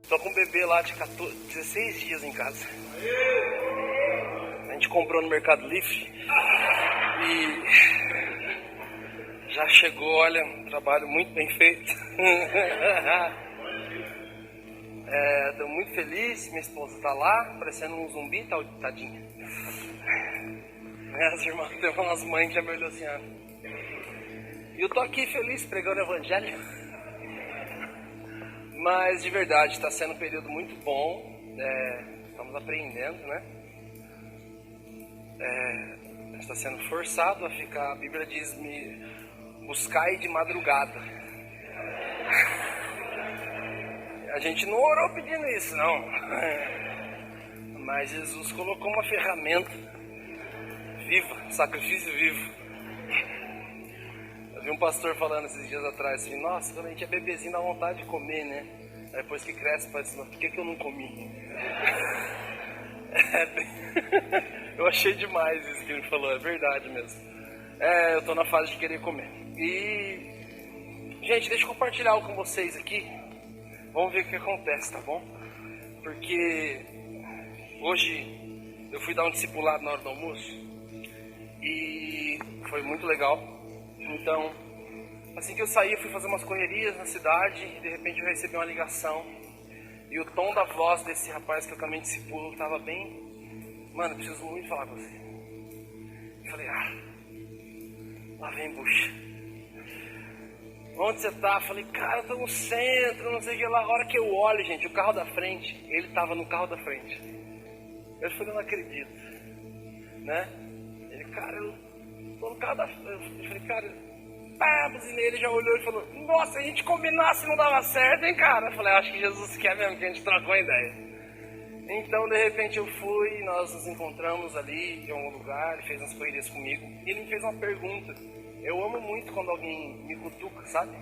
Tô com um bebê lá de 16 dias em casa. A gente comprou no Mercado Livre e já chegou, olha, um trabalho muito bem feito. Tô muito feliz, minha esposa tá lá, parecendo um zumbi, tadinha. As irmãs, tem umas mães que já me olhou assim, E eu tô aqui feliz pregando o evangelho. Mas de verdade, está sendo um período muito bom. Estamos aprendendo, né? Está sendo forçado a ficar, a Bíblia diz, me buscai de madrugada. A gente não orou pedindo isso, não. Mas Jesus colocou uma ferramenta viva, sacrifício vivo. Eu vi um pastor falando esses dias atrás assim, nossa, quando a gente é bebezinho dá vontade de comer, né? Aí depois que cresce, fala assim, por que eu não comi? Eu achei demais isso que ele falou, é verdade mesmo. Eu tô na fase de querer comer. E, gente, deixa eu compartilhar algo com vocês aqui. Vamos ver o que acontece, tá bom? Porque hoje eu fui dar um discipulado na hora do almoço e foi muito legal. Então, assim que eu saí, eu fui fazer umas correrias na cidade e de repente eu recebi uma ligação. E o tom da voz desse rapaz que eu também discipulo estava bem... Mano, preciso muito falar com você. Eu falei, lá vem bucha. Onde você tá? Eu falei, cara, eu tô no centro, não sei o que lá. A hora que eu olho, gente, o carro da frente, ele tava no carro da frente. Eu falei, eu não acredito. Né? Ele, cara, eu tô no carro da frente. Eu falei, cara, buzinei, ele já olhou e falou, nossa, a gente combinasse não dava certo, hein, cara? Eu falei, acho que Jesus quer mesmo que a gente trocou uma ideia. Então, de repente, eu fui, nós nos encontramos ali em algum lugar, ele fez umas correrias comigo, e ele me fez uma pergunta. Eu amo muito quando alguém me cutuca, sabe?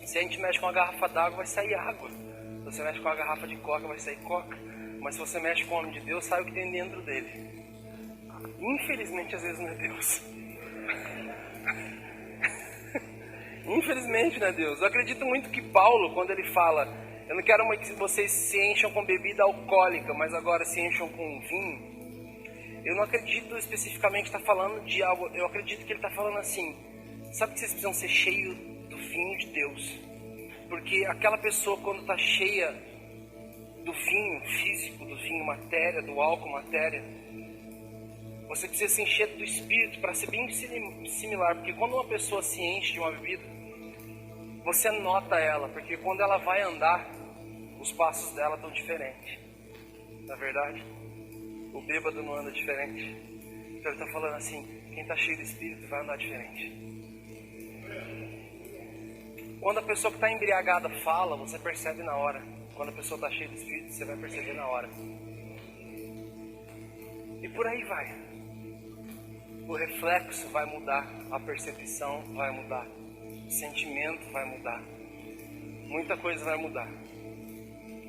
Se a gente mexe com uma garrafa d'água, vai sair água. Se você mexe com uma garrafa de coca, vai sair coca. Mas se você mexe com o homem de Deus, sai o que tem dentro dele. Infelizmente, às vezes não é Deus. Infelizmente, não é Deus. Eu acredito muito que Paulo, quando ele fala, eu não quero que vocês se encham com bebida alcoólica, mas agora se encham com vinho. Eu não acredito especificamente que está falando de algo, eu acredito que ele está falando assim, sabe que vocês precisam ser cheios do vinho de Deus, porque aquela pessoa quando está cheia do vinho físico, do vinho matéria, do álcool matéria, você precisa se encher do Espírito para ser bem similar, porque quando uma pessoa se enche de uma bebida, você nota ela, porque quando ela vai andar, os passos dela estão diferentes, não é verdade? O bêbado não anda diferente. Então ele está falando assim, quem está cheio do Espírito vai andar diferente. Quando a pessoa que está embriagada fala, você percebe na hora. Quando a pessoa está cheia do Espírito, você vai perceber na hora. E por aí vai. O reflexo vai mudar, a percepção vai mudar, o sentimento vai mudar. Muita coisa vai mudar.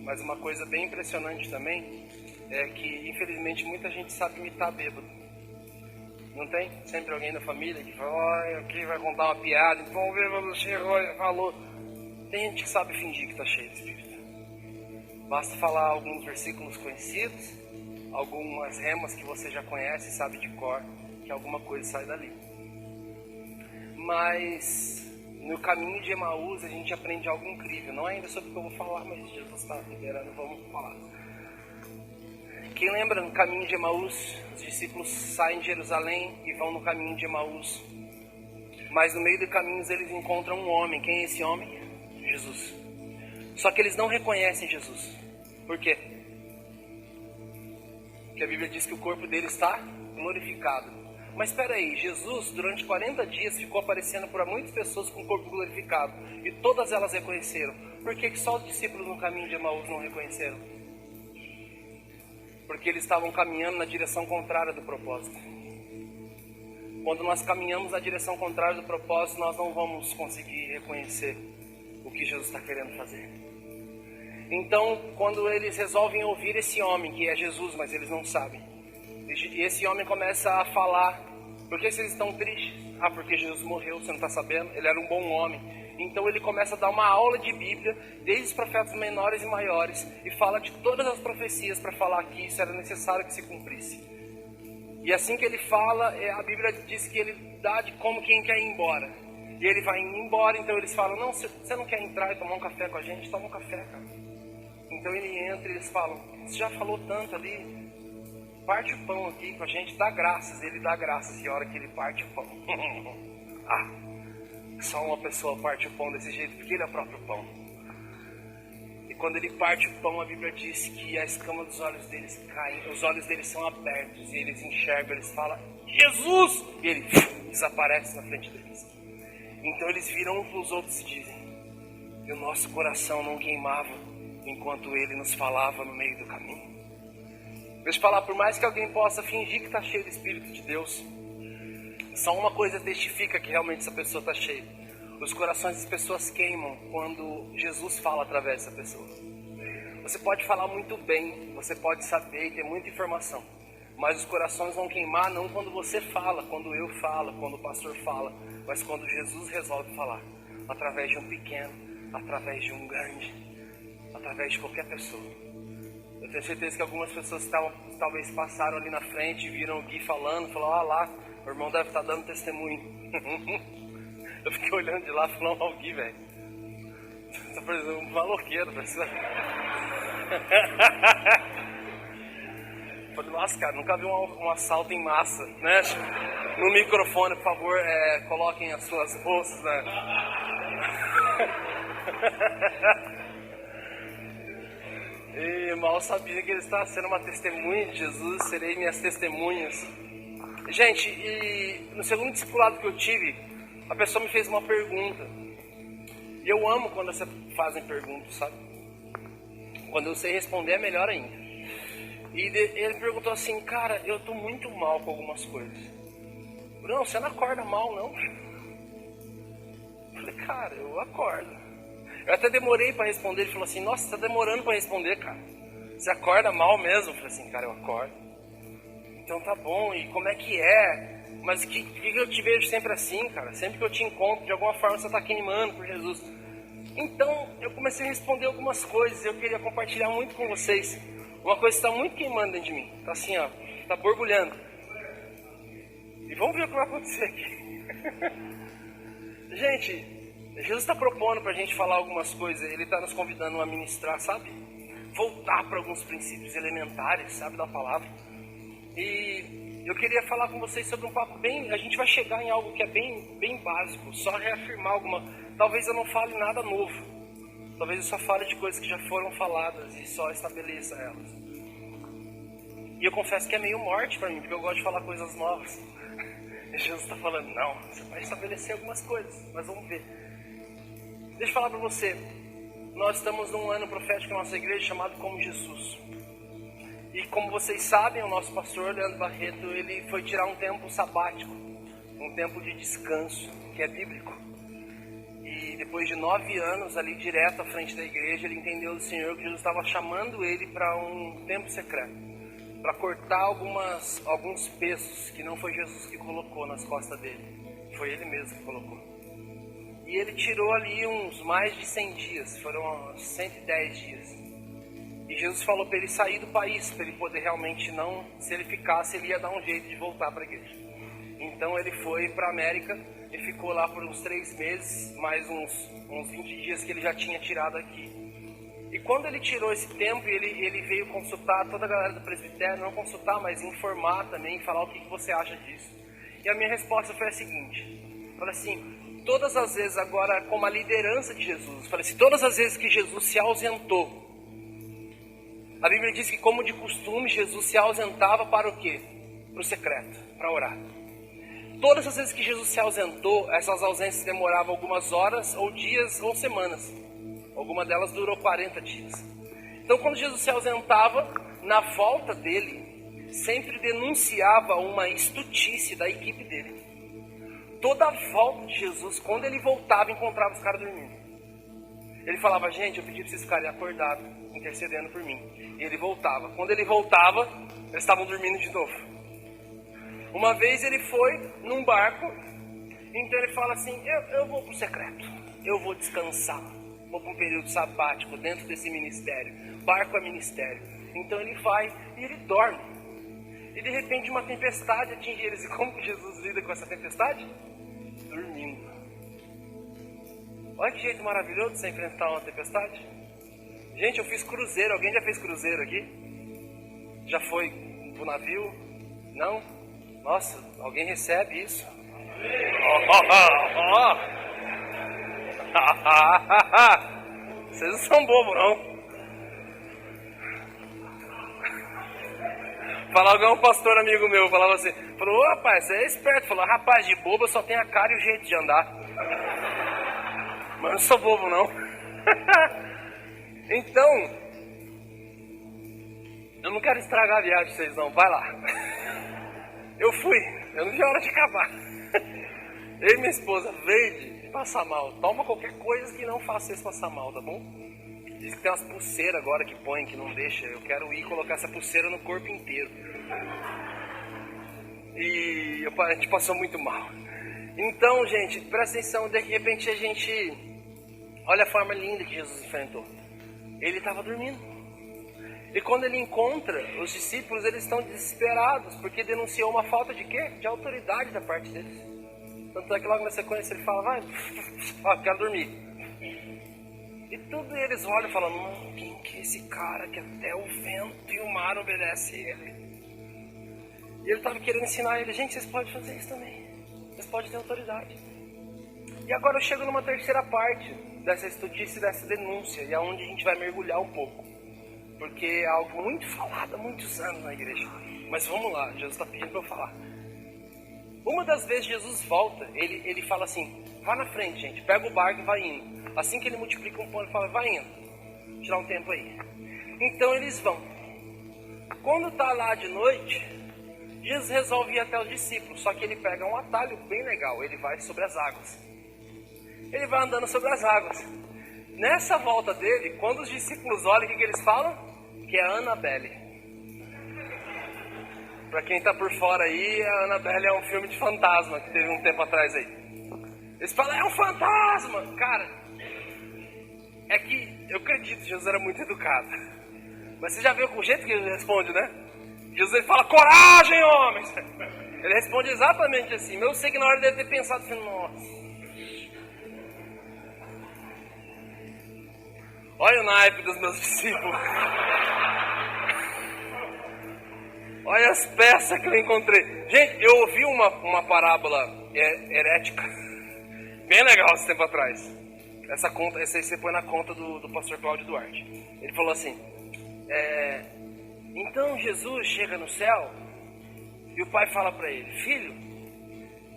Mas uma coisa bem impressionante também é que, infelizmente, muita gente sabe imitar bêbado. Não tem? Sempre alguém da família que fala, olha, aqui vai contar uma piada, então o bêbado chegou e falou. Tem gente que sabe fingir que está cheio de Espírito. Basta falar alguns versículos conhecidos, algumas remas que você já conhece e sabe de cor, que alguma coisa sai dali. Mas no caminho de Emaús a gente aprende algo incrível. Não é ainda sobre o que eu vou falar, mas Jesus está liberando, vamos falar. Quem lembra no caminho de Emaús, os discípulos saem de Jerusalém e vão no caminho de Emaús. Mas no meio do caminho eles encontram um homem. Quem é esse homem? Jesus. Só que eles não reconhecem Jesus. Por quê? Porque a Bíblia diz que o corpo dele está glorificado. Mas espera aí, Jesus durante 40 dias ficou aparecendo para muitas pessoas com o corpo glorificado. E todas elas reconheceram. Por que só os discípulos no caminho de Emaús não reconheceram? Porque eles estavam caminhando na direção contrária do propósito. Quando nós caminhamos na direção contrária do propósito, nós não vamos conseguir reconhecer o que Jesus está querendo fazer. Então, quando eles resolvem ouvir esse homem, que é Jesus, mas eles não sabem, e esse homem começa a falar, por que vocês estão tristes? Porque Jesus morreu, você não está sabendo? Ele era um bom homem. Então ele começa a dar uma aula de Bíblia, desde os profetas menores e maiores, e fala de todas as profecias para falar que isso era necessário que se cumprisse. E assim que ele fala, a Bíblia diz que ele dá de como quem quer ir embora. E ele vai indo embora, então eles falam, não, você não quer entrar e tomar um café com a gente? Toma um café, cara. Então ele entra e eles falam, você já falou tanto ali, parte o pão aqui com a gente, dá graças. Ele dá graças e a hora que ele parte o pão. Só uma pessoa parte o pão desse jeito, porque ele é o próprio pão. E quando ele parte o pão, a Bíblia diz que a escama dos olhos deles cai, os olhos deles são abertos, e eles enxergam, eles falam, Jesus! E ele desaparece na frente deles. Então eles viram uns para os outros e dizem, e o nosso coração não queimava enquanto ele nos falava no meio do caminho. Deixa eu falar, por mais que alguém possa fingir que está cheio do Espírito de Deus, só uma coisa testifica que realmente essa pessoa está cheia. Os corações das pessoas queimam quando Jesus fala através dessa pessoa. Você pode falar muito bem, você pode saber e ter muita informação, mas os corações vão queimar não quando você fala, quando eu falo, quando o pastor fala, mas quando Jesus resolve falar, através de um pequeno, através de um grande, através de qualquer pessoa. Eu tenho certeza que algumas pessoas talvez passaram ali na frente, viram o Gui falando, falaram, lá, o irmão deve estar dando testemunho. Eu fiquei olhando de lá falando, ó, o Gui, velho. Você tá um maloqueiro, pessoal. Falei, nossa, cara, nunca vi um assalto em massa, né? No microfone, por favor, coloquem as suas bolsas, né? E mal sabia que ele estava sendo uma testemunha de Jesus, serei minhas testemunhas. Gente, e no segundo discipulado que eu tive, a pessoa me fez uma pergunta. E eu amo quando você fazem perguntas, sabe? Quando eu sei responder é melhor ainda. E ele perguntou assim, cara, eu tô muito mal com algumas coisas. Não, você não acorda mal, não? Eu falei, cara, eu acordo. Eu até demorei para responder, ele falou assim, nossa, você tá demorando para responder, cara. Você acorda mal mesmo? Eu falei assim, cara, eu acordo. Então tá bom, e como é que é? Mas que eu te vejo sempre assim, cara? Sempre que eu te encontro, de alguma forma você tá queimando por Jesus. Então, eu comecei a responder algumas coisas, eu queria compartilhar muito com vocês. Uma coisa que está muito queimando dentro de mim, tá assim, ó, tá borbulhando. E vamos ver o que vai acontecer aqui. Gente, Jesus está propondo para a gente falar algumas coisas, ele está nos convidando a ministrar, sabe? Voltar para alguns princípios elementares, sabe, da palavra. E eu queria falar com vocês sobre um papo bem... A gente vai chegar em algo que é bem básico, só reafirmar alguma... Talvez eu não fale nada novo. Talvez eu só fale de coisas que já foram faladas e só estabeleça elas. E eu confesso que é meio morte para mim, porque eu gosto de falar coisas novas. E Jesus está falando, não, você vai estabelecer algumas coisas, mas vamos ver. Deixa eu falar para você, nós estamos num ano profético na nossa igreja chamado Como Jesus. E como vocês sabem, o nosso pastor Leandro Barreto, ele foi tirar um tempo sabático, um tempo de descanso, que é bíblico. E depois de 9 anos ali direto à frente da igreja, ele entendeu do Senhor que Jesus estava chamando ele para um tempo secreto, para cortar alguns pesos que não foi Jesus que colocou nas costas dele, foi ele mesmo que colocou. E ele tirou ali uns mais de 100 dias, foram 110 dias. E Jesus falou para ele sair do país, para ele poder realmente não, se ele ficasse, ele ia dar um jeito de voltar para a igreja. Então ele foi para a América e ficou lá por uns 3 meses, mais uns 20 dias que ele já tinha tirado aqui. E quando ele tirou esse tempo, ele veio consultar toda a galera do presbitério, não consultar, mas informar também, falar o que você acha disso. E a minha resposta foi a seguinte, falei assim, todas as vezes agora, como a liderança de Jesus, falei assim, todas as vezes que Jesus se ausentou, a Bíblia diz que como de costume, Jesus se ausentava para o quê? Para o secreto, para orar. Todas as vezes que Jesus se ausentou, essas ausências demoravam algumas horas, ou dias, ou semanas. Alguma delas durou 40 dias. Então quando Jesus se ausentava, na volta dele, sempre denunciava uma estutice da equipe dele. Toda a volta de Jesus, quando ele voltava, encontrava os caras dormindo. Ele falava, gente, eu pedi para vocês ficarem acordados, intercedendo por mim. E ele voltava. Quando ele voltava, eles estavam dormindo de novo. Uma vez ele foi num barco, então ele fala assim, eu vou para o secreto. eu vou descansar. Vou para um período sabático dentro desse ministério. Barco é ministério. Então ele vai e ele dorme. E de repente uma tempestade atinge eles. E como que Jesus lida com essa tempestade? Dormindo. Olha que jeito maravilhoso de você enfrentar uma tempestade. Gente, eu fiz cruzeiro. Alguém já fez cruzeiro aqui? Já foi pro navio? Não? Nossa, alguém recebe isso? Vocês não são bobos, não. Falava um pastor amigo meu, falava assim, falou, rapaz, você é esperto. Falou, rapaz, de bobo só tem a cara e o jeito de andar. Mas eu não sou bobo, não. Então, eu não quero estragar a viagem de vocês, não. Vai lá. Eu fui, eu não vi a hora de acabar. Eu e minha esposa, Verde, passar mal. Toma qualquer coisa que não faça vocês passar mal, tá bom? Diz que tem umas pulseiras agora que põem, que não deixa. Eu quero ir colocar essa pulseira no corpo inteiro. E a gente passou muito mal. Então, gente, presta atenção. De repente a gente... Olha a forma linda que Jesus enfrentou. Ele estava dormindo. E quando ele encontra os discípulos, eles estão desesperados, porque denunciou uma falta de quê? De autoridade da parte deles. Tanto é que logo na sequência ele fala, vai, quero dormir. E tudo eles olham e falam, não, quem que é esse cara que até o vento e o mar obedecem ele? E ele estava querendo ensinar ele, gente, vocês podem fazer isso também. Vocês podem ter autoridade. E agora eu chego numa terceira parte dessa estudice, dessa denúncia, e é onde a gente vai mergulhar um pouco. Porque é algo muito falado há muitos anos na igreja. Mas vamos lá, Jesus está pedindo para eu falar. Uma das vezes Jesus volta, ele fala assim, vá na frente, gente, pega o barco e vai indo. Assim que ele multiplica um pão, ele fala, vai indo. Tirar um tempo aí. Então eles vão. Quando está lá de noite, Jesus resolve ir até os discípulos, só que ele pega um atalho bem legal, ele vai sobre as águas. Ele vai andando sobre as águas. Nessa volta dele, quando os discípulos olham, o que eles falam? Que é a Annabelle. Pra quem tá por fora aí, a Annabelle é um filme de fantasma que teve um tempo atrás aí. Eles falam, é um fantasma! Cara, é que eu acredito, Jesus era muito educado. Mas você já viu o jeito que ele responde, né? Jesus ele fala, coragem, homens! Ele responde exatamente assim. Mas eu sei que na hora ele deve ter pensado assim, nossa. Olha o naipe dos meus discípulos. Olha as peças que eu encontrei. Gente, eu ouvi uma parábola herética. Bem legal esse tempo atrás. Essa aí você põe na conta do pastor Cláudio Duarte. Ele falou assim, então Jesus chega no céu e o pai fala para ele, filho,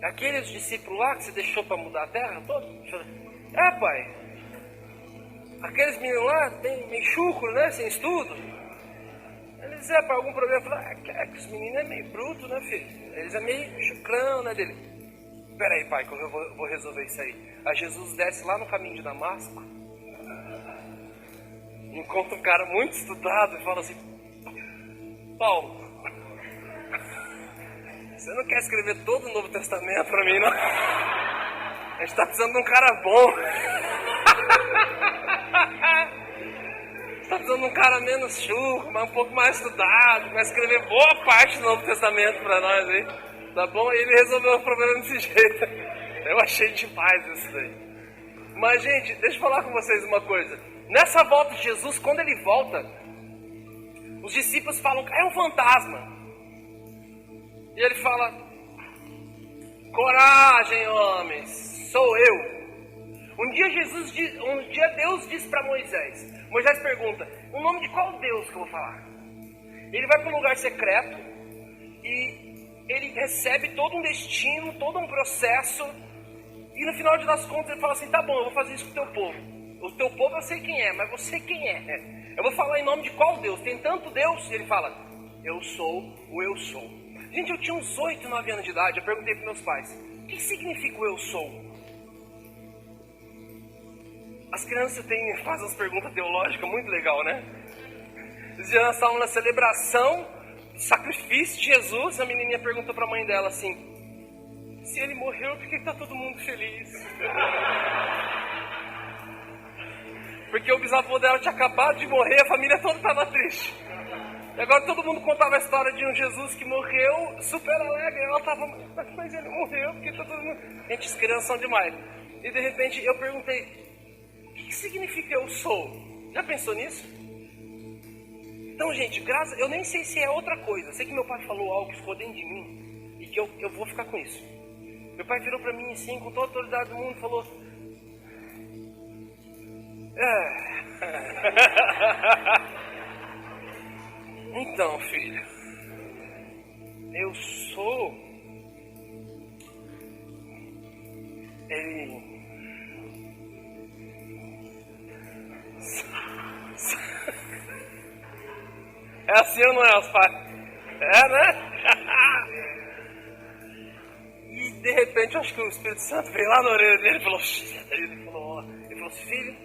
aqueles discípulos lá que você deixou para mudar a terra toda? Pai, aqueles meninos lá, meio chucro, né, sem estudo. Eles pai, algum problema? Eu falei, que os meninos é meio bruto, né, filho? Eles é meio chucrão, né, dele. Peraí, pai, que eu vou resolver isso aí. Aí Jesus desce lá no caminho de Damasco, encontra um cara muito estudado e fala assim, Paulo, você não quer escrever todo o Novo Testamento para mim, não? A gente está precisando de um cara bom. Está precisando de um cara menos chuco, mas um pouco mais estudado, vai escrever boa parte do Novo Testamento para nós aí. Tá bom? E ele resolveu o problema desse jeito. Eu achei demais isso daí. Mas, gente, deixa eu falar com vocês uma coisa. Nessa volta de Jesus, quando ele volta, os discípulos falam, é um fantasma. E ele fala, coragem, homens, sou eu. Um dia Deus disse para Moisés. Moisés pergunta, o nome de qual Deus que eu vou falar? Ele vai para um lugar secreto e ele recebe todo um destino, todo um processo. E no final das contas ele fala assim, tá bom, eu vou fazer isso com o teu povo. O teu povo eu sei quem é, mas você quem é? Eu vou falar em nome de qual Deus? Tem tanto Deus? E ele fala, eu sou o eu sou. Gente, eu tinha uns 8, 9 anos de idade, eu perguntei para meus pais, o que significa o eu sou? As crianças fazem umas perguntas teológicas muito legal, né? Eles já estavam na celebração do sacrifício de Jesus, a menininha perguntou para a mãe dela assim, se ele morreu, por que está todo mundo feliz? Porque o bisavô dela tinha acabado de morrer, a família toda estava triste. E agora todo mundo contava a história de um Jesus que morreu super alegre. Ela estava, mas ele morreu, porque tá todo mundo... Gente, as crianças são demais. E de repente eu perguntei, o que significa eu sou? Já pensou nisso? Então, gente, eu nem sei se é outra coisa. Eu sei que meu pai falou algo que ficou dentro de mim e que eu vou ficar com isso. Meu pai virou para mim assim, com toda a autoridade do mundo, e falou... Então, filho, eu sou... É assim ou não é, os pais? É, né? E de repente, eu acho que o Espírito Santo veio lá na orelha dele e falou... Ele falou assim, filho,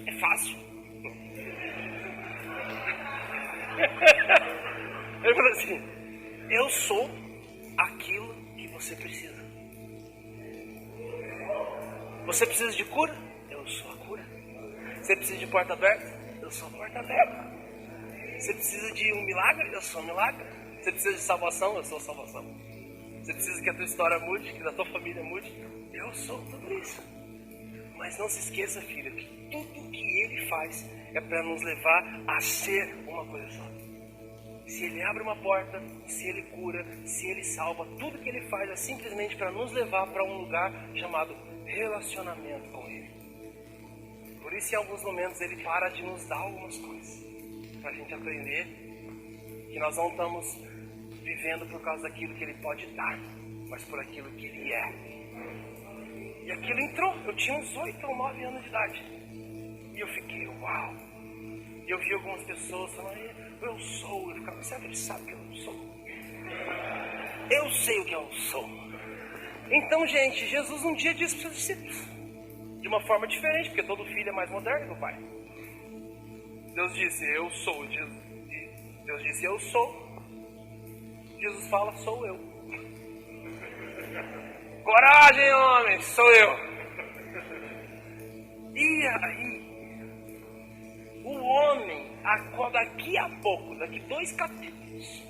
é fácil. Ele falou assim, eu sou aquilo que você precisa. Você precisa de cura? Eu sou a cura. Você precisa de porta aberta? Eu sou a porta aberta. Você precisa de um milagre? Eu sou um milagre. Você precisa de salvação? Eu sou a salvação. Você precisa que a tua história mude, que a tua família mude? Eu sou tudo isso. Mas não se esqueça, filho, que tudo que ele faz é para nos levar a ser uma coisa só. Se ele abre uma porta, se ele cura, se ele salva, tudo que ele faz é simplesmente para nos levar para um lugar chamado relacionamento com ele. Por isso, em alguns momentos, ele para de nos dar algumas coisas, para a gente aprender que nós não estamos vivendo por causa daquilo que ele pode dar, mas por aquilo que ele é. E aquilo entrou. Eu tinha uns 8 ou 9 anos de idade. E eu fiquei, uau. E eu vi algumas pessoas falando, eu sou. Eu ficava, será que ele sabe que eu não sou? Eu sei o que eu sou. Então, gente, Jesus um dia disse para os seus discípulos, de uma forma diferente, porque todo filho é mais moderno que o pai. Deus disse, eu sou. Deus disse, eu sou. Jesus fala, sou eu. Coragem, homem, sou eu. E aí, o homem, daqui a pouco, daqui 2 capítulos,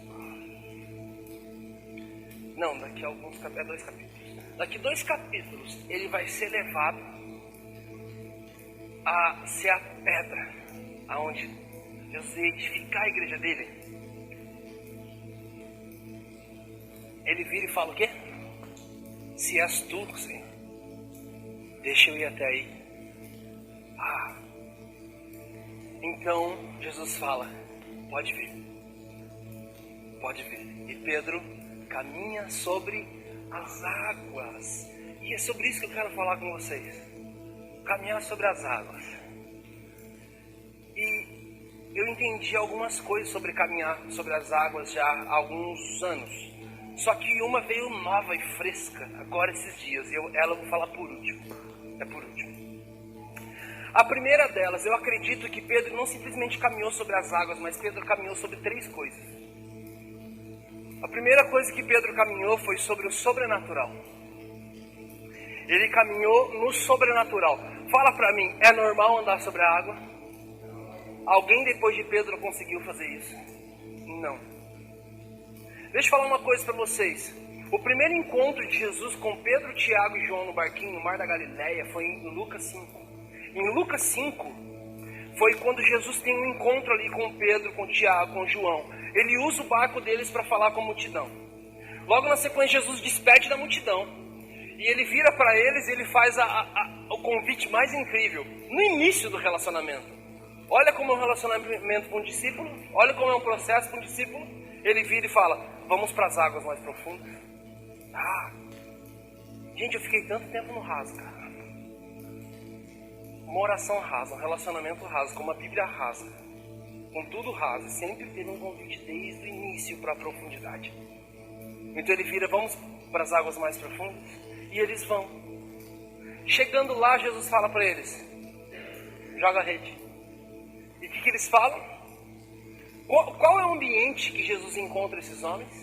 não, daqui a alguns capítulos, 2 capítulos, daqui 2 capítulos, ele vai ser levado a ser a pedra aonde Jesus ia edificar a igreja dele. Ele vira e fala o quê? Se és tu, Senhor, deixa eu ir até aí. Então Jesus fala, pode vir. Pode vir. E Pedro caminha sobre as águas. E é sobre isso que eu quero falar com vocês. Caminhar sobre as águas. E eu entendi algumas coisas sobre caminhar sobre as águas já há alguns anos. Só que uma veio nova e fresca agora esses dias. E ela eu vou falar por último. É por último. A primeira delas, eu acredito que Pedro não simplesmente caminhou sobre as águas, mas Pedro caminhou sobre 3 coisas. A primeira coisa que Pedro caminhou foi sobre o sobrenatural. Ele caminhou no sobrenatural. Fala pra mim, é normal andar sobre a água? Alguém depois de Pedro conseguiu fazer isso? Não. Deixa eu falar uma coisa para vocês. O primeiro encontro de Jesus com Pedro, Tiago e João no barquinho no Mar da Galileia foi em Lucas 5. Em Lucas 5, foi quando Jesus tem um encontro ali com Pedro, com Tiago, com João. Ele usa o barco deles para falar com a multidão. Logo na sequência, Jesus despede da multidão. E ele vira para eles e ele faz o convite mais incrível. No início do relacionamento. Olha como é um relacionamento com um discípulo. Olha como é um processo com um discípulo. Ele vira e fala, vamos para as águas mais profundas. Gente, eu fiquei tanto tempo no raso, cara. Uma oração rasa, um relacionamento raso, como a Bíblia rasa. Com tudo raso, sempre teve um convite desde o início para a profundidade. Então ele vira, vamos para as águas mais profundas? E eles vão. Chegando lá, Jesus fala para eles, joga a rede. E o que eles falam? Qual é o ambiente que Jesus encontra esses homens?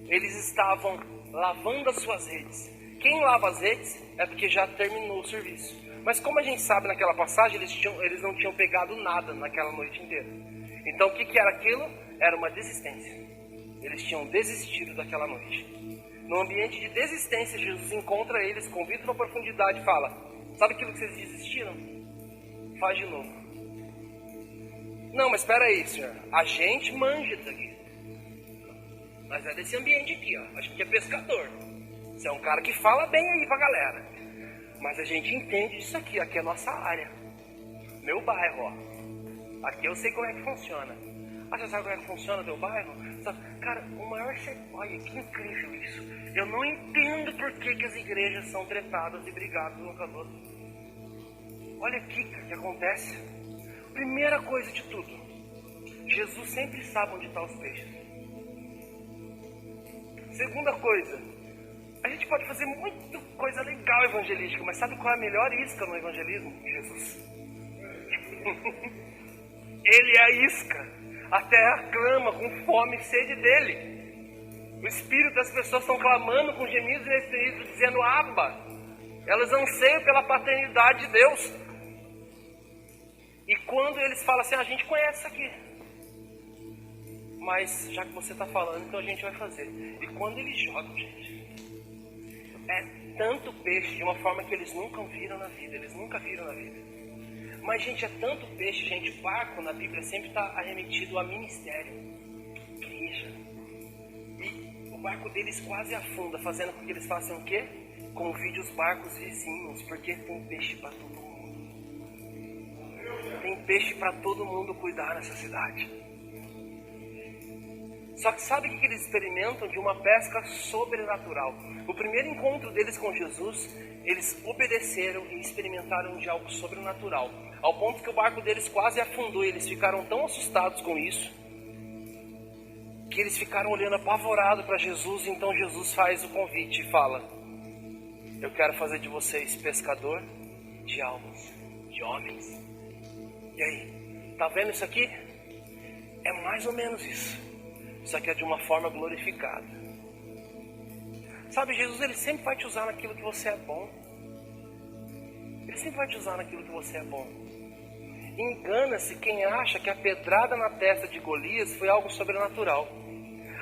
Eles estavam lavando as suas redes. Quem lava as redes é porque já terminou o serviço. Mas como a gente sabe naquela passagem, eles não tinham pegado nada naquela noite inteira. Então o que era aquilo? Era uma desistência. Eles tinham desistido daquela noite. No ambiente de desistência, Jesus encontra eles, convida para a profundidade e fala: sabe aquilo que vocês desistiram? Faz de novo. Não, mas espera aí, senhor. A gente manja isso aqui. Mas é desse ambiente aqui, ó. A gente é pescador. Você é um cara que fala bem aí pra galera. Mas a gente entende isso aqui. Aqui é a nossa área. Meu bairro, ó. Aqui eu sei como é que funciona. Ah, você sabe como é que funciona o teu bairro? Cara, o maior... Olha, que incrível isso. Eu não entendo por que as igrejas são tretadas e brigadas um com as outras. Olha aqui o que acontece. Primeira coisa de tudo. Jesus sempre sabe onde estão os peixes. Segunda coisa. A gente pode fazer muita coisa legal evangelística, mas sabe qual é a melhor isca no evangelismo? Jesus. Ele é a isca. A terra clama com fome e sede dele. O espírito das pessoas estão clamando com gemidos e espíritos, dizendo Abba. Elas anseiam pela paternidade de Deus. E quando eles falam assim, a gente conhece isso aqui, mas já que você está falando, então a gente vai fazer. E quando eles jogam, gente, é tanto peixe de uma forma que eles nunca viram na vida. Eles nunca viram na vida. Mas, gente, é tanto peixe, gente. Barco na Bíblia sempre está arremetido a ministério, igreja. E o barco deles quase afunda, fazendo com que eles façam o quê? Convide os barcos vizinhos, porque tem peixe para todo mundo. Tem peixe para todo mundo cuidar nessa cidade. Só que sabe o que eles experimentam? De uma pesca sobrenatural. O primeiro encontro deles com Jesus, eles obedeceram e experimentaram de algo sobrenatural. Ao ponto que o barco deles quase afundou. Eles ficaram tão assustados com isso, que eles ficaram olhando apavorados para Jesus. Então Jesus faz o convite e fala: eu quero fazer de vocês pescador de almas, de homens. E aí, tá vendo isso aqui? É mais ou menos isso. Só que é de uma forma glorificada. Sabe, Jesus, ele sempre vai te usar naquilo que você é bom. Ele sempre vai te usar naquilo que você é bom. Engana-se quem acha que a pedrada na testa de Golias foi algo sobrenatural.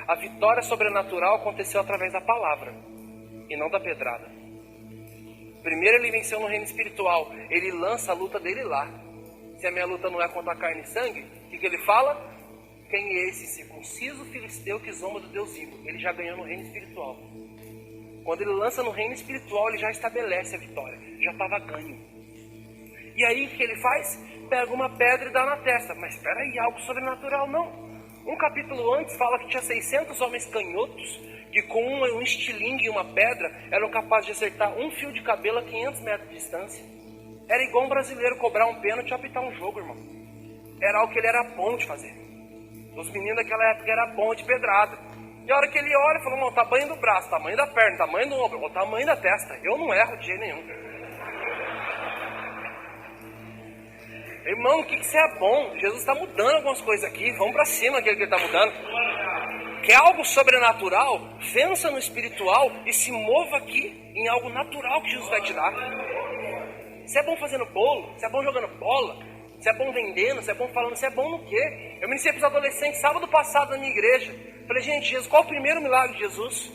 A vitória sobrenatural aconteceu através da palavra e não da pedrada. Primeiro ele venceu no reino espiritual. Ele lança a luta dele lá. Se a minha luta não é contra a carne e sangue, o que ele fala? Quem é esse circunciso filisteu que zomba do Deus vivo? Ele já ganhou no reino espiritual. Quando ele lança no reino espiritual, ele já estabelece a vitória. Já estava ganho. E aí o que ele faz? Pega uma pedra e dá na testa. Mas espera aí, algo sobrenatural não. Um capítulo antes fala que tinha 600 homens canhotos que com um estilingue e uma pedra eram capazes de acertar um fio de cabelo a 500 metros de distância. Era igual um brasileiro cobrar um pênalti e apitar um jogo, irmão. Era algo que ele era bom de fazer. Os meninos daquela época eram bons de pedrada. E a hora que ele olha, falou, não, tamanho do braço, tamanho da perna, tamanho do ombro, o tamanho da testa. Eu não erro de jeito nenhum. Irmão, o que você é bom? Jesus está mudando algumas coisas aqui. Vamos para cima aquilo que ele está mudando. Quer algo sobrenatural? Vença no espiritual e se mova aqui em algo natural que Jesus vai te dar. Você é bom fazendo bolo? Você é bom jogando bola? Você é bom vendendo? Você é bom falando? Você é bom no quê? Eu ministrei para os adolescentes sábado passado na minha igreja. Falei, gente, Jesus, qual é o primeiro milagre de Jesus?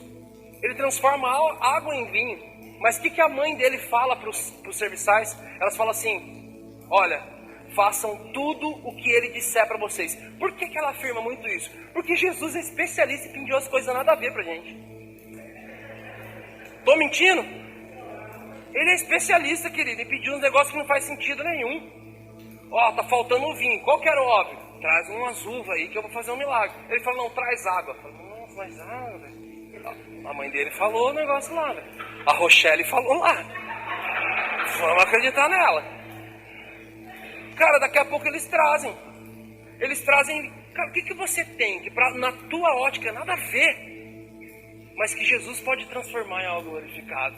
Ele transforma água em vinho. Mas o que a mãe dele fala para os serviçais? Elas falam assim, olha, façam tudo o que ele disser para vocês. Por que ela afirma muito isso? Porque Jesus é especialista e pediu as coisas nada a ver pra gente. Tô mentindo? Ele é especialista, querido, e pediu uns negócios que não faz sentido nenhum. Ó, tá faltando o vinho. Qual que era o óbvio? Traz umas uvas aí que eu vou fazer um milagre. Ele falou, não, traz água. Eu falei, nossa, mas água, velho. A mãe dele falou o negócio lá, velho. A Rochelle falou lá. Vamos acreditar nela. Cara, daqui a pouco eles trazem. Cara, o que você tem que na tua ótica nada a ver, mas que Jesus pode transformar em algo glorificado?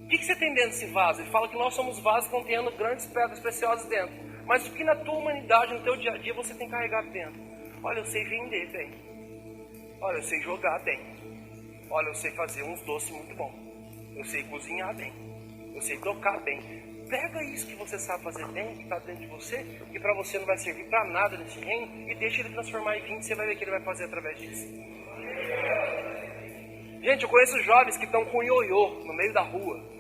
O que você tem dentro desse vaso? Ele fala que nós somos vasos contendo grandes pedras preciosas dentro. Mas o que na tua humanidade, no teu dia a dia, você tem carregado dentro? Olha, eu sei vender bem. Olha, eu sei jogar bem. Olha, eu sei fazer uns doces muito bons. Eu sei cozinhar bem. eu sei tocar bem. Pega isso que você sabe fazer bem, que está dentro de você, que para você não vai servir para nada nesse reino, e deixa ele transformar em vinho, você vai ver o que ele vai fazer através disso. Gente, eu conheço jovens que estão com ioiô no meio da rua,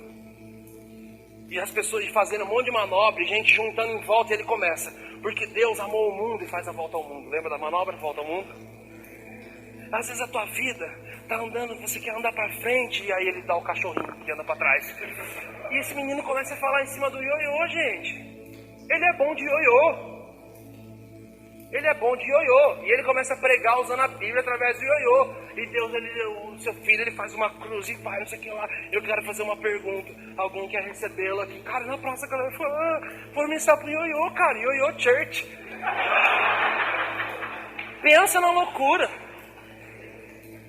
e as pessoas fazendo um monte de manobra, e gente juntando em volta, e ele começa, porque Deus amou o mundo e faz a volta ao mundo. Lembra da manobra, volta ao mundo? Às vezes a tua vida está andando, você quer andar para frente, e aí ele dá o cachorrinho que anda para trás. E esse menino começa a falar em cima do ioiô, gente. Ele é bom de ioiô. Ele é bom de ioiô. E ele começa a pregar usando a Bíblia através do ioiô. E Deus, o seu filho, ele faz uma cruz e vai, não sei o que lá. Eu quero fazer uma pergunta. Alguém quer recebê-lo aqui? Cara, na praça a galera fala, vou mensar pro ioiô, cara. Ioiô Church. Pensa na loucura.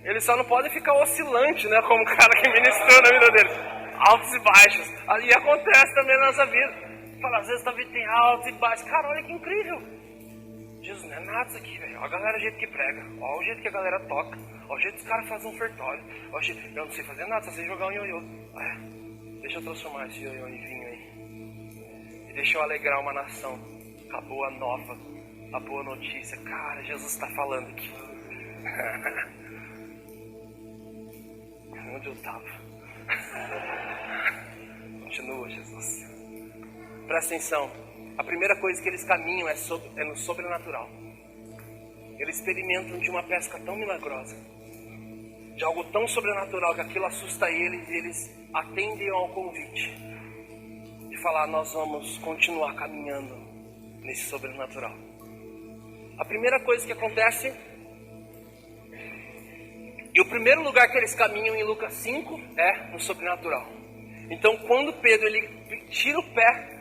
Ele só não pode ficar oscilante, né? Como o cara que ministrou na vida dele. Altos e baixos. E acontece também na nossa vida. Fala, às vezes a vida tem altos e baixos. Cara, olha que incrível. Jesus, não é nada isso aqui, velho. Olha a galera, o jeito que prega. Olha o jeito que a galera toca. Olha o jeito que os caras fazem um ofertório. Eu não sei fazer nada, só sei jogar um ioiô. Deixa eu transformar esse ioiô em vinho aí. E deixa eu alegrar uma nação. A boa nova. A boa notícia. Cara, Jesus está falando aqui. Onde eu estava? Continua, Jesus. Presta atenção. A primeira coisa que eles caminham é no sobrenatural. Eles experimentam de uma pesca tão milagrosa, de algo tão sobrenatural, que aquilo assusta eles, e eles atendem ao convite de falar, nós vamos continuar caminhando nesse sobrenatural. A primeira coisa que acontece, e o primeiro lugar que eles caminham em Lucas 5 é no sobrenatural. Então quando Pedro ele tira o pé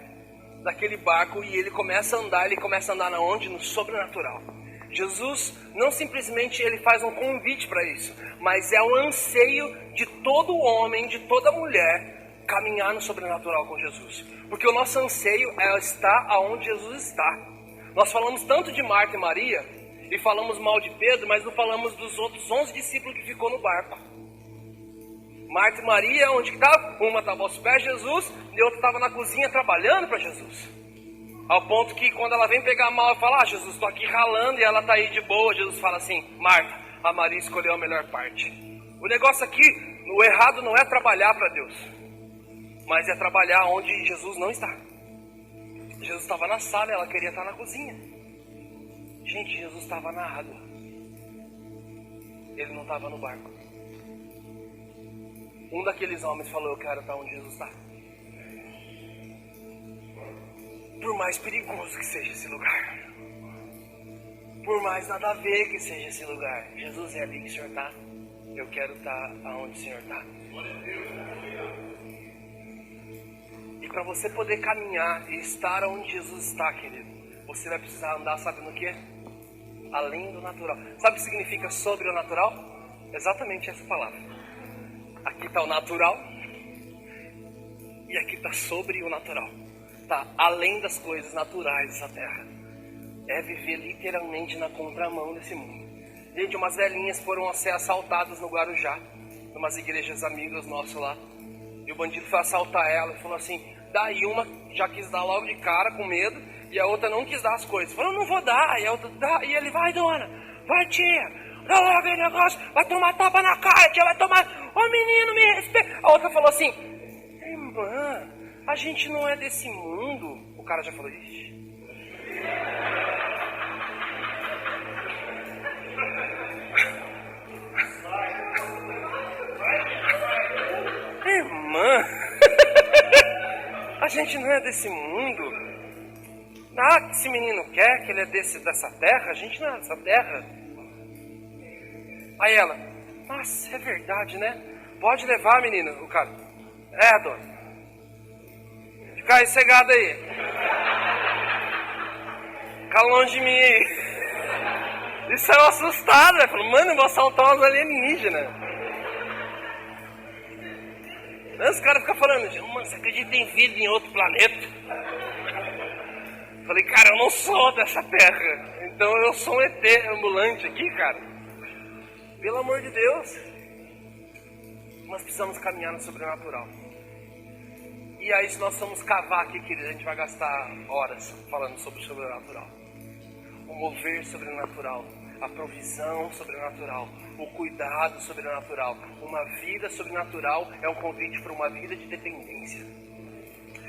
daquele barco e ele começa a andar na onde? No sobrenatural. Jesus não simplesmente ele faz um convite para isso, mas é um anseio de todo homem, de toda mulher caminhar no sobrenatural com Jesus. Porque o nosso anseio é estar aonde Jesus está. Nós falamos tanto de Marta e Maria e falamos mal de Pedro, mas não falamos dos outros 11 discípulos que ficou no barco. Marta e Maria, onde que estava? Uma estava aos pés de Jesus e a outra estava na cozinha trabalhando para Jesus. Ao ponto que quando ela vem pegar a mala e fala, Jesus, estou aqui ralando, e ela está aí de boa, Jesus fala assim, Marta, a Maria escolheu a melhor parte. O negócio aqui, o errado não é trabalhar para Deus, mas é trabalhar onde Jesus não está. Jesus estava na sala e ela queria estar na cozinha. Gente, Jesus estava na água. Ele não estava no barco. Um daqueles homens falou, eu quero estar onde Jesus está. Por mais perigoso que seja esse lugar, por mais nada a ver que seja esse lugar, Jesus é ali que o Senhor está. Eu quero estar aonde o Senhor está. E para você poder caminhar e estar onde Jesus está, querido, você vai precisar andar, sabe no que? Além do natural. Sabe o que significa sobre o natural? Exatamente essa palavra. Aqui está o natural e aqui está sobre o natural. Está além das coisas naturais dessa terra. É viver literalmente na contramão desse mundo. Gente, umas velhinhas foram ser assaltadas no Guarujá, numas igrejas amigas nossas lá. E o bandido foi assaltar ela e falou assim, daí uma já quis dar logo de cara com medo, e a outra não quis dar as coisas. Falou, não vou dar. E a outra dá, e ele, vai dona, vai tia, dá logo aí negócio, vai tomar tapa na cara, tia, vai tomar, ô menino, me respeita. A outra falou assim, irmã, a gente não é desse mundo. O cara já falou, ixi. Irmã, a gente não é desse mundo. Ah, esse menino quer que ele é dessa terra, a gente não é dessa terra. Aí ela, nossa, é verdade, né? Pode levar, menino. O cara, dona. Fica aí cegado aí. Fica longe de mim aí. E saiu assustado, né? Falou, mano, eu vou assaltar uns alienígenas. Os caras ficam falando, mano, você acredita em vida em outro planeta? Falei, cara, eu não sou dessa terra. Então eu sou um ET ambulante aqui, cara. Pelo amor de Deus. Nós precisamos caminhar no sobrenatural. E aí, se nós formos cavar aqui, querido, a gente vai gastar horas falando sobre o sobrenatural. O mover sobrenatural, a provisão sobrenatural, o cuidado sobrenatural. Uma vida sobrenatural é um convite para uma vida de dependência.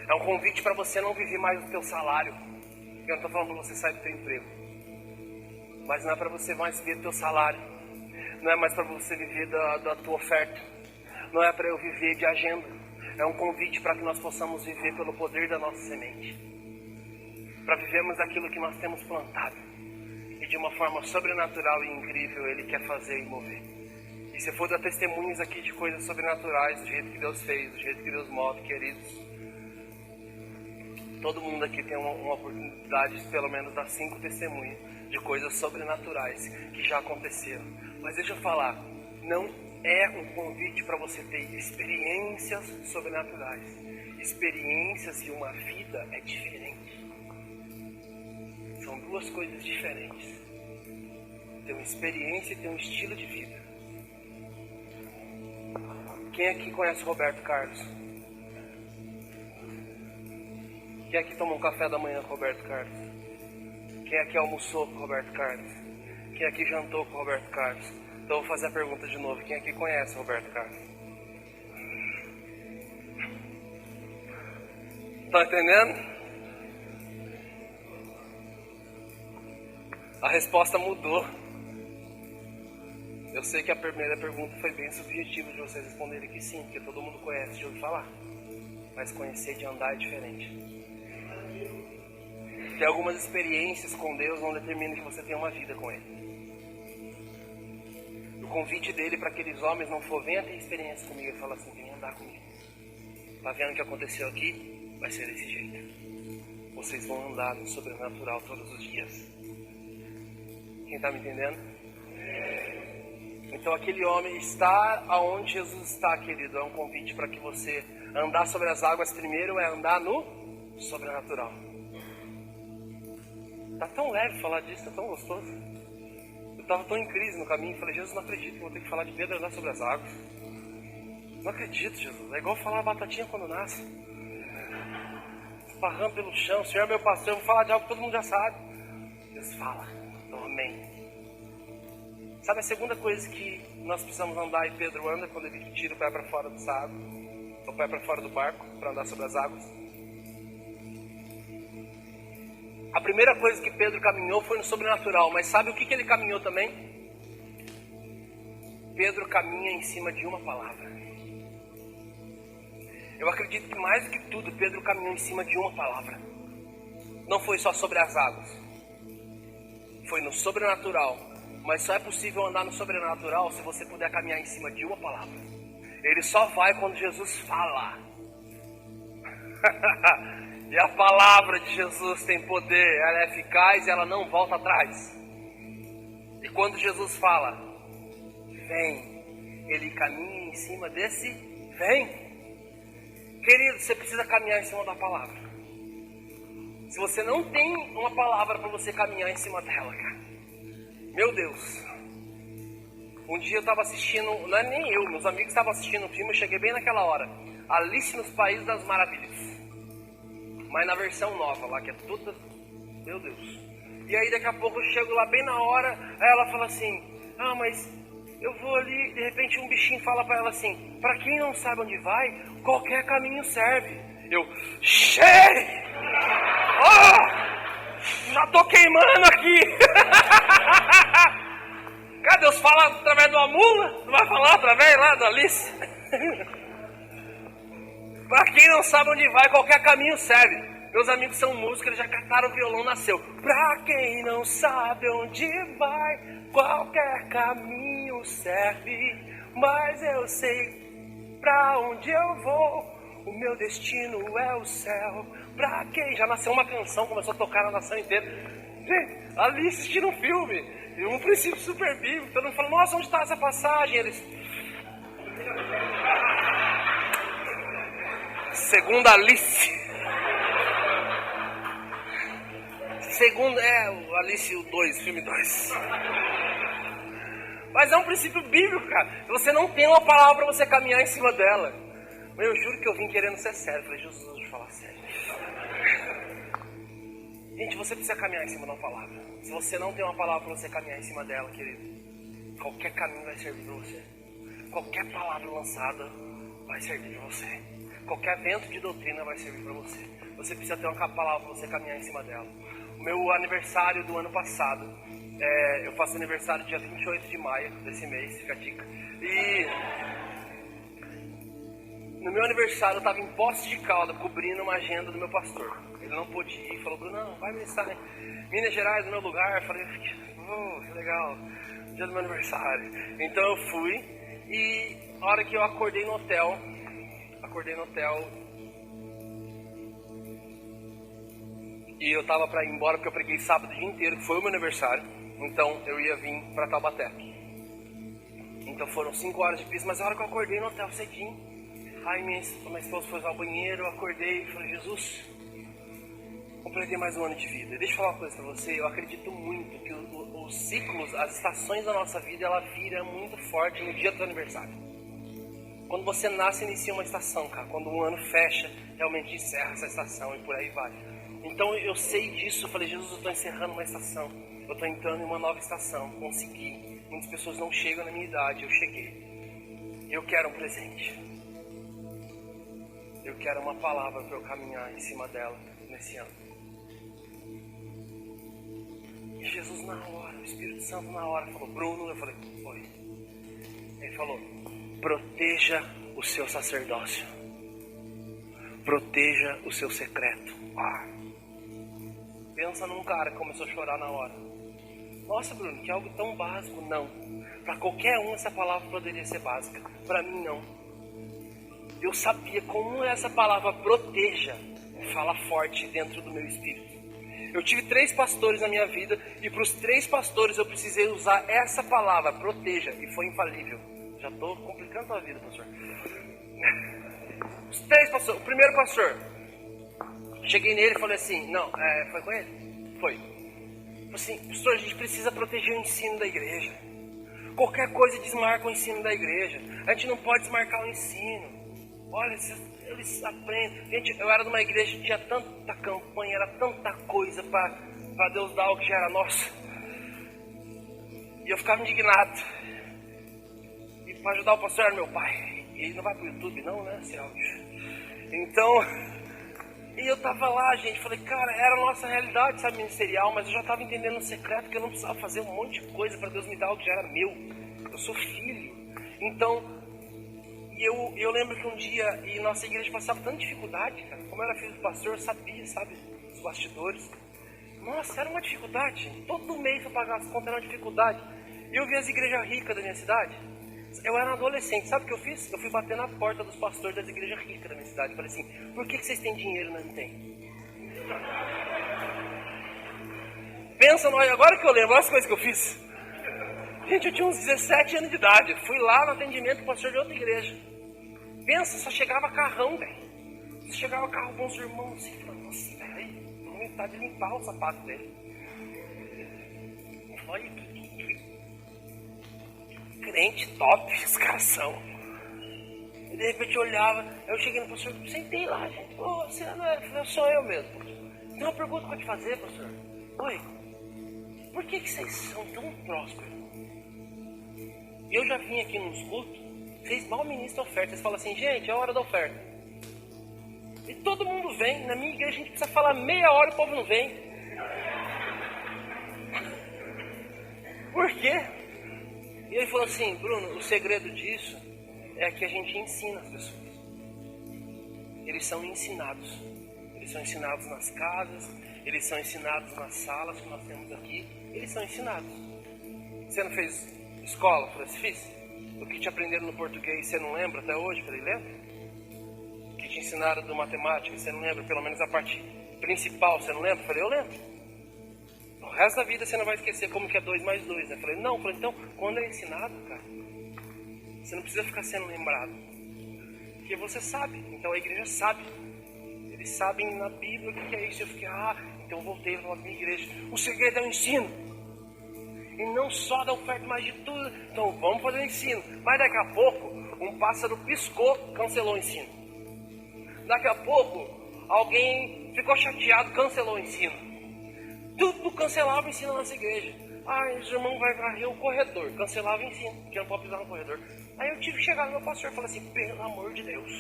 É um convite para você não viver mais do teu salário. Eu não estou falando para você sair do teu emprego. Mas não é para você mais viver do teu salário. Não é mais para você viver da tua oferta. Não é para eu viver de agenda. É um convite para que nós possamos viver pelo poder da nossa semente. Para vivermos aquilo que nós temos plantado. E de uma forma sobrenatural e incrível Ele quer fazer e mover. E se for dar testemunhos aqui de coisas sobrenaturais, do jeito que Deus fez, do jeito que Deus move, queridos. Todo mundo aqui tem uma oportunidade de pelo menos dar 5 testemunhos de coisas sobrenaturais que já aconteceram. Mas deixa eu falar, não é um convite para você ter experiências sobrenaturais. Experiências e uma vida é diferente. São 2 coisas diferentes. Ter uma experiência e ter um estilo de vida. Quem aqui conhece o Roberto Carlos? Quem aqui tomou um café da manhã com o Roberto Carlos? Quem aqui almoçou com o Roberto Carlos? Quem aqui jantou com o Roberto Carlos? Então eu vou fazer a pergunta de novo. Quem aqui conhece o Roberto Carlos? Tá entendendo? A resposta mudou. Eu sei que a primeira pergunta foi bem subjetiva de vocês responderem que sim, porque todo mundo conhece de ouvir falar. Mas conhecer de andar é diferente. Tem algumas experiências com Deus não determinam que você tenha uma vida com Ele. O convite dele para aqueles homens não for: venha ter experiência comigo. Ele fala assim: venha andar comigo. Tá vendo o que aconteceu aqui? Vai ser desse jeito. Vocês vão andar no sobrenatural todos os dias. Quem está me entendendo? Então aquele homem está aonde Jesus está, querido. É um convite para que você andar sobre as águas primeiro é andar no sobrenatural. Tá tão leve falar disso, tá tão gostoso. Eu estava tão em crise no caminho, falei: Jesus, não acredito que vou ter que falar de Pedro andar sobre as águas. Não acredito, Jesus. É igual falar a batatinha quando nasce. Esparrando pelo chão: Senhor é meu pastor, eu vou falar de algo que todo mundo já sabe. Jesus fala: então, amém. Sabe a segunda coisa que nós precisamos andar, e Pedro anda quando ele tira o pé para fora do sábado, o pé para fora do barco, para andar sobre as águas? A primeira coisa que Pedro caminhou foi no sobrenatural, mas sabe o que ele caminhou também? Pedro caminha em cima de uma palavra. Eu acredito que mais do que tudo, Pedro caminhou em cima de uma palavra. Não foi só sobre as águas. Foi no sobrenatural. Mas só é possível andar no sobrenatural se você puder caminhar em cima de uma palavra. Ele só vai quando Jesus fala. E a palavra de Jesus tem poder, ela é eficaz e ela não volta atrás. E quando Jesus fala: vem, ele caminha em cima desse vem. Querido, você precisa caminhar em cima da palavra. Se você não tem uma palavra para você caminhar em cima dela, cara, meu Deus. Um dia eu estava assistindo, não é nem eu, meus amigos estavam assistindo um filme, eu cheguei bem naquela hora. Alice nos Países das Maravilhas. Mas na versão nova lá, que é toda... Meu Deus. E aí daqui a pouco eu chego lá bem na hora, aí ela fala assim: ah, mas eu vou ali, de repente um bichinho fala pra ela assim: pra quem não sabe onde vai, qualquer caminho serve. Eu, cheio! Oh, já tô queimando aqui! Cara, Deus fala através de uma mula, não vai falar através lá da Alice? Pra quem não sabe onde vai, qualquer caminho serve. Meus amigos são músicos, eles já cataram o violão, nasceu. Pra quem não sabe onde vai, qualquer caminho serve. Mas eu sei pra onde eu vou, o meu destino é o céu. Pra quem... Já nasceu uma canção, começou a tocar na nação inteira. Gente, ali assistindo um filme, um princípio super bíblico. Todo mundo fala: nossa, onde está essa passagem? Eles... Segunda Alice. Segundo, o Alice o 2, filme 2. Mas é um princípio bíblico, cara. Você não tem uma palavra para você caminhar em cima dela. Eu juro que eu vim querendo ser sério. Falei, Jesus, deixa eu falar sério. Gente, você precisa caminhar em cima de uma palavra. Se você não tem uma palavra para você caminhar em cima dela, querido, qualquer caminho vai servir para você. Qualquer palavra lançada vai servir para você. Qualquer vento de doutrina vai servir para você. Você precisa ter uma palavra para você caminhar em cima dela. O meu aniversário do ano passado, eu faço aniversário dia 28 de maio desse mês, fica a dica. E no meu aniversário eu estava em Poços de Caldas, cobrindo uma agenda do meu pastor. Ele não pôde ir, falou, Bruno, não, vai ministrar em Minas Gerais, no meu lugar. Eu falei, que legal, dia do meu aniversário. Então eu fui e a hora que eu acordei no hotel, e eu tava pra ir embora porque eu preguei sábado o dia inteiro, que foi o meu aniversário. Então eu ia vir pra Taubaté. Então foram 5 horas de pista, mas a hora que eu acordei no hotel cedinho, aí minha esposa foi usar o banheiro, eu acordei e falei, Jesus, completei mais um ano de vida. Deixa eu falar uma coisa pra você, eu acredito muito que os ciclos, as estações da nossa vida, ela vira muito forte no dia do seu aniversário. Quando você nasce, inicia uma estação, cara. Quando um ano fecha, realmente encerra essa estação e por aí vai. Então eu sei disso, eu falei, Jesus, eu estou encerrando uma estação. Eu estou entrando em uma nova estação, consegui. Muitas pessoas não chegam na minha idade, eu cheguei. Eu quero um presente. Eu quero uma palavra para eu caminhar em cima dela nesse ano. E Jesus na hora, o Espírito Santo na hora falou, Bruno, eu falei, oi. Ele falou, proteja o seu sacerdócio. Proteja o seu secreto. Pensa num cara que começou a chorar na hora. Nossa, Bruno, que algo tão básico. Não. Para qualquer um essa palavra poderia ser básica. Para mim não. Eu sabia como essa palavra proteja fala forte dentro do meu espírito. Eu tive 3 pastores na minha vida e para os 3 pastores eu precisei usar essa palavra, proteja, e foi infalível. Já estou complicando a vida, pastor. Os 3 pastores. O primeiro pastor, cheguei nele e falei assim, não, foi com ele? Foi. Falei assim, pastor, a gente precisa proteger o ensino da igreja. Qualquer coisa desmarca o ensino da igreja. A gente não pode desmarcar o ensino. Olha, eles aprendem. Gente, eu era de uma igreja que tinha tanta campanha, era tanta coisa para Deus dar o que já era nosso. E eu ficava indignado. E para ajudar o pastor era meu pai. E ele não vai pro YouTube não, né, esse áudio. Então, e eu tava lá, gente, falei, cara, era a nossa realidade, sabe, ministerial, mas eu já tava entendendo no secreto que eu não precisava fazer um monte de coisa para Deus me dar o que já era meu. Eu sou filho. Então, eu lembro que um dia, e nossa igreja passava tanta dificuldade, cara. Como eu era filho do pastor, eu sabia, sabe, os bastidores. Nossa, era uma dificuldade. Todo mês eu pagava as contas, era uma dificuldade. E eu vi as igrejas ricas da minha cidade. Eu era adolescente, sabe o que eu fiz? Eu fui bater na porta dos pastores das igrejas ricas da minha cidade. Falei assim, por que vocês têm dinheiro e nós não tem? Pensa, agora que eu lembro, olha as coisas que eu fiz. Gente, eu tinha uns 17 anos de idade. Fui lá no atendimento do pastor de outra igreja. Pensa, só chegava carrão, velho. Só chegava carro com os irmãos assim. Falei, nossa, velho, vamos vontade de limpar o sapato dele. Olha que crente top, os caras são. E de repente eu olhava, eu cheguei no pastor, sentei lá, gente. Pô, você não é, eu sou eu mesmo. Tem uma pergunta pra te fazer, pastor. Oi, por que vocês são tão prósperos? Eu já vim aqui nos cultos, vocês mal ministram oferta. Vocês falam assim, gente, é a hora da oferta. E todo mundo vem. Na minha igreja a gente precisa falar meia hora e o povo não vem. Por quê? E ele falou assim, Bruno, o segredo disso é que a gente ensina as pessoas. Eles são ensinados. Eles são ensinados nas casas, eles são ensinados nas salas que nós temos aqui. Eles são ensinados. Você não fez escola? Eu falei, fiz. O que te aprenderam no português, você não lembra até hoje? Eu falei, lembra? O que te ensinaram do matemática, você não lembra? Pelo menos a parte principal, você não lembra? Eu falei, eu lembro. O resto da vida você não vai esquecer como que é 2 mais 2, né? Eu falei, não. Eu falei, então, quando é ensinado, cara, você não precisa ficar sendo lembrado. Porque você sabe, então a igreja sabe. Eles sabem na Bíblia o que é isso. Eu fiquei, então eu voltei para a minha igreja. O segredo é o ensino. E não só da oferta, mas de tudo. Então vamos fazer o ensino. Mas daqui a pouco, um pássaro piscou, cancelou o ensino. Daqui a pouco, alguém ficou chateado, cancelou o ensino. Tudo cancelava o ensino na nossa igreja. Os irmãos vão varrer o corredor. Cancelava o ensino, porque não pode pisar no corredor. Aí eu tive que chegar no meu pastor e falar assim, pelo amor de Deus,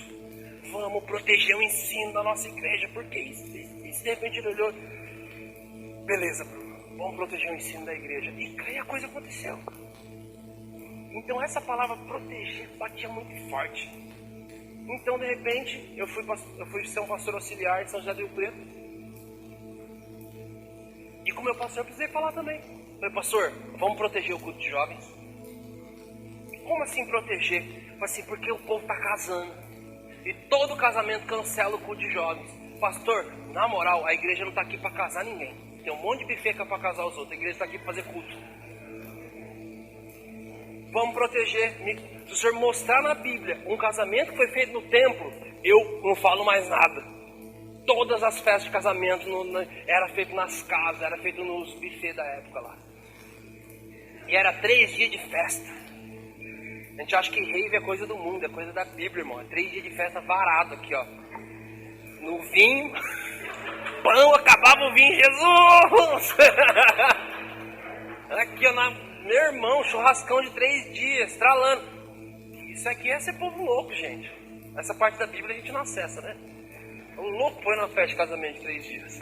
vamos proteger o ensino da nossa igreja, porque isso de repente ele olhou, beleza, Bruno, vamos proteger o ensino da igreja. E aí a coisa aconteceu. Então essa palavra proteger batia muito forte. Então de repente eu fui ser um pastor auxiliar de São José do Rio Preto. E com o meu pastor eu precisei falar também. Falei, pastor, vamos proteger o culto de jovens? Como assim proteger? Assim, porque o povo está casando. E todo casamento cancela o culto de jovens. Pastor, na moral, a igreja não está aqui para casar ninguém. Tem um monte de bifeca para casar os outros. A igreja está aqui para fazer culto. Vamos proteger. Se o senhor mostrar na Bíblia um casamento que foi feito no templo, eu não falo mais nada. Todas as festas de casamento era feito nas casas, era feito nos buffets da época lá. E era 3 dias de festa. A gente acha que rave é coisa do mundo, é coisa da Bíblia, irmão. É 3 dias de festa varado aqui, ó. No vinho, pão, acabava o vinho, Jesus! Aqui, ó, meu irmão, churrascão de 3 dias, estralando. Isso aqui é ser povo louco, gente. Essa parte da Bíblia a gente não acessa, né? Um louco põe na festa de casamento de 3 dias.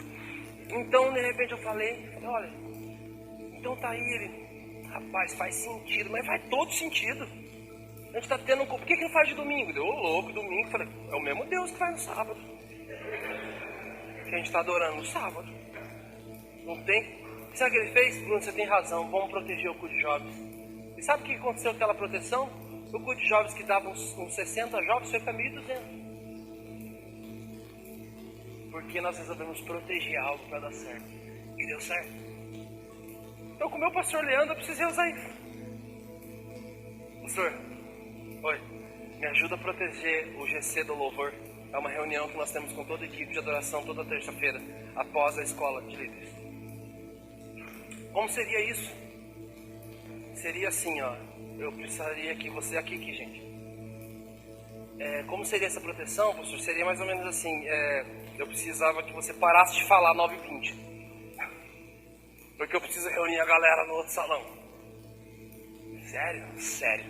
Então, de repente eu falei, olha, então tá aí ele, rapaz, faz sentido, mas faz todo sentido. A gente tá tendo por que não faz de domingo? Deu louco, domingo, falei, é o mesmo Deus que faz no sábado. Que a gente tá adorando no sábado. Não tem? Sabe o que ele fez? Bruno, você tem razão, vamos proteger o culto de jovens. E sabe o que aconteceu com aquela proteção? O culto de jovens que dava uns 60 jovens foi para 1.200. Porque nós resolvemos proteger algo para dar certo. E deu certo. Então com o meu pastor Leandro eu precisei usar isso. Pastor, oi, me ajuda a proteger o GC do Louvor. É uma reunião que nós temos com toda a equipe de adoração toda terça-feira, após a escola de líderes. Como seria isso? Seria assim, ó. Eu precisaria que você aqui, gente. Como seria essa proteção, pastor? Seria mais ou menos assim. Eu precisava que você parasse de falar 9h20. Porque eu preciso reunir a galera no outro salão. Sério? Sério.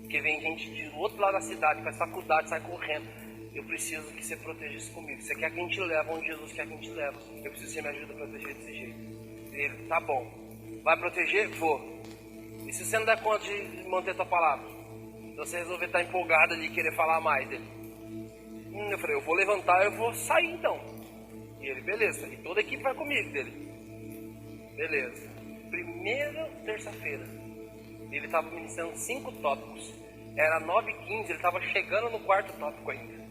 Porque vem gente do outro lado da cidade, faz faculdade, sai correndo. Eu preciso que você proteja isso comigo. Você quer que a gente leve onde Jesus quer que a gente leve. Eu preciso que você me ajude a proteger desse jeito. Ele, tá bom. Vai proteger? Vou. E se você não der conta de manter a tua palavra? Se você resolver estar empolgado ali e querer falar mais dele. Eu falei, eu vou levantar, eu vou sair então. E ele, beleza. E toda a equipe vai comigo dele. Beleza. Primeira terça-feira. Ele estava ministrando 5 tópicos. Era 9h15, ele estava chegando no 4º tópico ainda.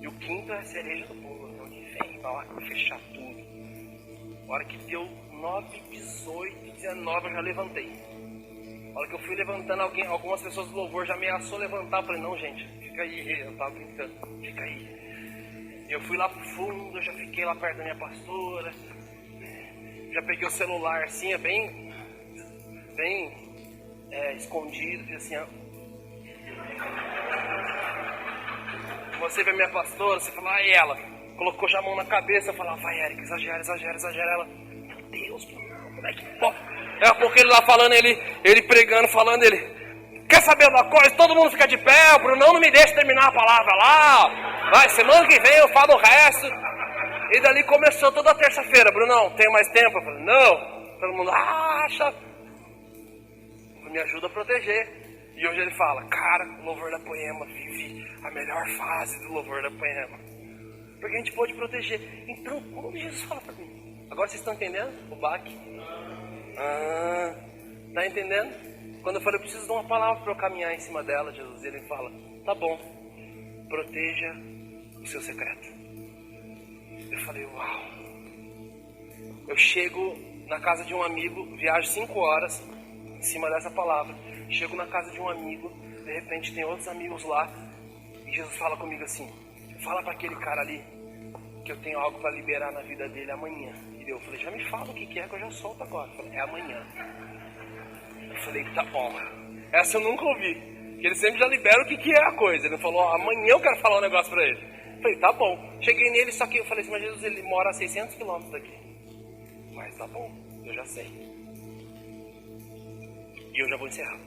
E o 5º é a cereja do bolo. Então ele vem pra lá pra fechar tudo. A hora que deu 9h18, 19 eu já levantei. A hora que eu fui levantando, algumas pessoas do louvor já ameaçou levantar. Eu falei, não gente, fica aí, eu tava brincando, fica aí. E eu fui lá pro fundo, eu já fiquei lá perto da minha pastora. Já peguei o celular assim, bem escondido, fiz assim, ó. Você vê minha pastora, você fala, e ela? Colocou já a mão na cabeça, eu falava, vai Érica, exagera. Ela, meu Deus, como é que pode? Daqui a pouco ele lá falando, ele pregando, falando, ele, quer saber uma coisa? Todo mundo fica de pé, o Brunão não me deixa terminar a palavra lá. Vai, semana que vem eu falo o resto. E dali começou toda terça-feira, Brunão, tem mais tempo? Eu falei, não. Todo mundo acha. Me ajuda a proteger. E hoje ele fala, cara, o louvor da Poema vive a melhor fase do louvor da Poema. Porque a gente pode proteger. Então, como Jesus fala para mim? Agora vocês estão entendendo o baque? Tá entendendo? Quando eu falei, eu preciso de uma palavra para eu caminhar em cima dela, Jesus, ele fala, tá bom, proteja o seu secreto. Eu falei, uau. Eu chego na casa de um amigo, viajo 5 horas em cima dessa palavra. Chego na casa de um amigo, de repente tem outros amigos lá, e Jesus fala comigo assim, fala para aquele cara ali, que eu tenho algo para liberar na vida dele amanhã. E eu falei, já me fala o que é que eu já solto agora. Eu falei, é amanhã. Eu falei, tá bom. Essa eu nunca ouvi. Porque ele sempre já libera o que é a coisa. Ele falou, amanhã eu quero falar um negócio para ele. Falei, tá bom. Cheguei nele, só que eu falei assim, mas Jesus, ele mora a 600 quilômetros daqui. Mas tá bom, eu já sei. E eu já vou encerrar.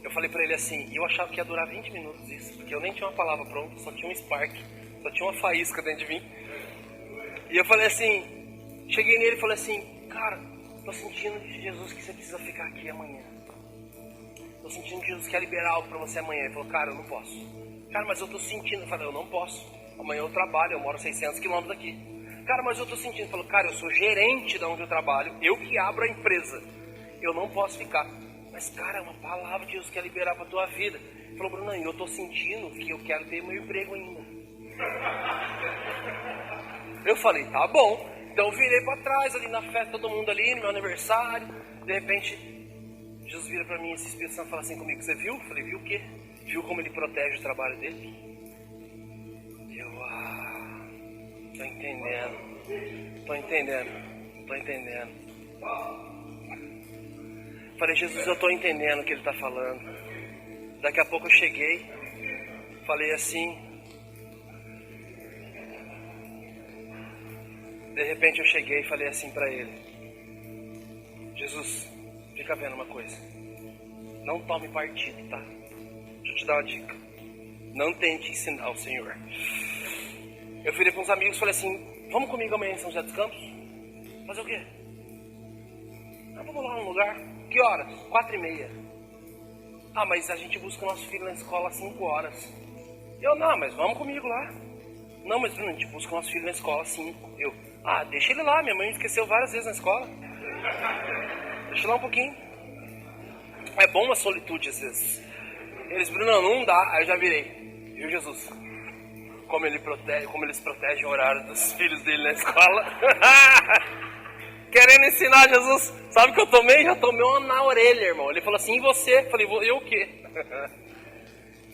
Eu falei pra ele assim, e eu achava que ia durar 20 minutos isso, porque eu nem tinha uma palavra pronta, só tinha um spark, só tinha uma faísca dentro de mim. E eu falei assim, cheguei nele e falei assim, cara, tô sentindo de Jesus que você precisa ficar aqui amanhã. Tô sentindo que Jesus quer liberar algo pra você amanhã. Ele falou, cara, eu não posso. Cara, mas eu tô sentindo. Eu falei, eu não posso. Amanhã eu trabalho, eu moro a 600 quilômetros daqui. Cara, mas eu tô sentindo. Ele falou, cara, eu sou gerente de onde eu trabalho, eu que abro a empresa. Eu não posso ficar. Mas, cara, é uma palavra que Jesus quer liberar pra tua vida. Ele falou, Bruno, eu tô sentindo que eu quero ter meu emprego ainda. Eu falei, tá bom. Então eu virei pra trás ali na festa, todo mundo ali, no meu aniversário. De repente, Jesus vira pra mim, esse Espírito Santo fala assim comigo, você viu? Eu falei, viu o quê? Viu como ele protege o trabalho dele? Eu, tô entendendo. Falei, Jesus, eu tô entendendo o que ele tá falando. Daqui a pouco eu cheguei, falei assim. De repente eu cheguei e falei assim pra ele, Jesus, fica vendo uma coisa, não tome partido, tá? Deixa eu te dar uma dica, não tente ensinar o Senhor. Eu virei para uns amigos e falei assim, vamos comigo amanhã em São José dos Campos? Fazer o quê? Vamos lá num lugar. Que horas? 4h30. Mas a gente busca o nosso filho na escola às 5 horas. Eu, não, mas vamos comigo lá. Não, mas Bruno, a gente busca o nosso filho na escola às 5. Eu, deixa ele lá, minha mãe me esqueceu várias vezes na escola. Deixa lá um pouquinho. É bom a solitude às vezes. Eles, Bruno, não dá. Aí eu já virei. Viu, Jesus? Como eles protegem o horário dos filhos dele na escola. Querendo ensinar Jesus. Sabe o que eu tomei? Já tomei uma na orelha, irmão. Ele falou assim, e você? Eu falei, eu o quê?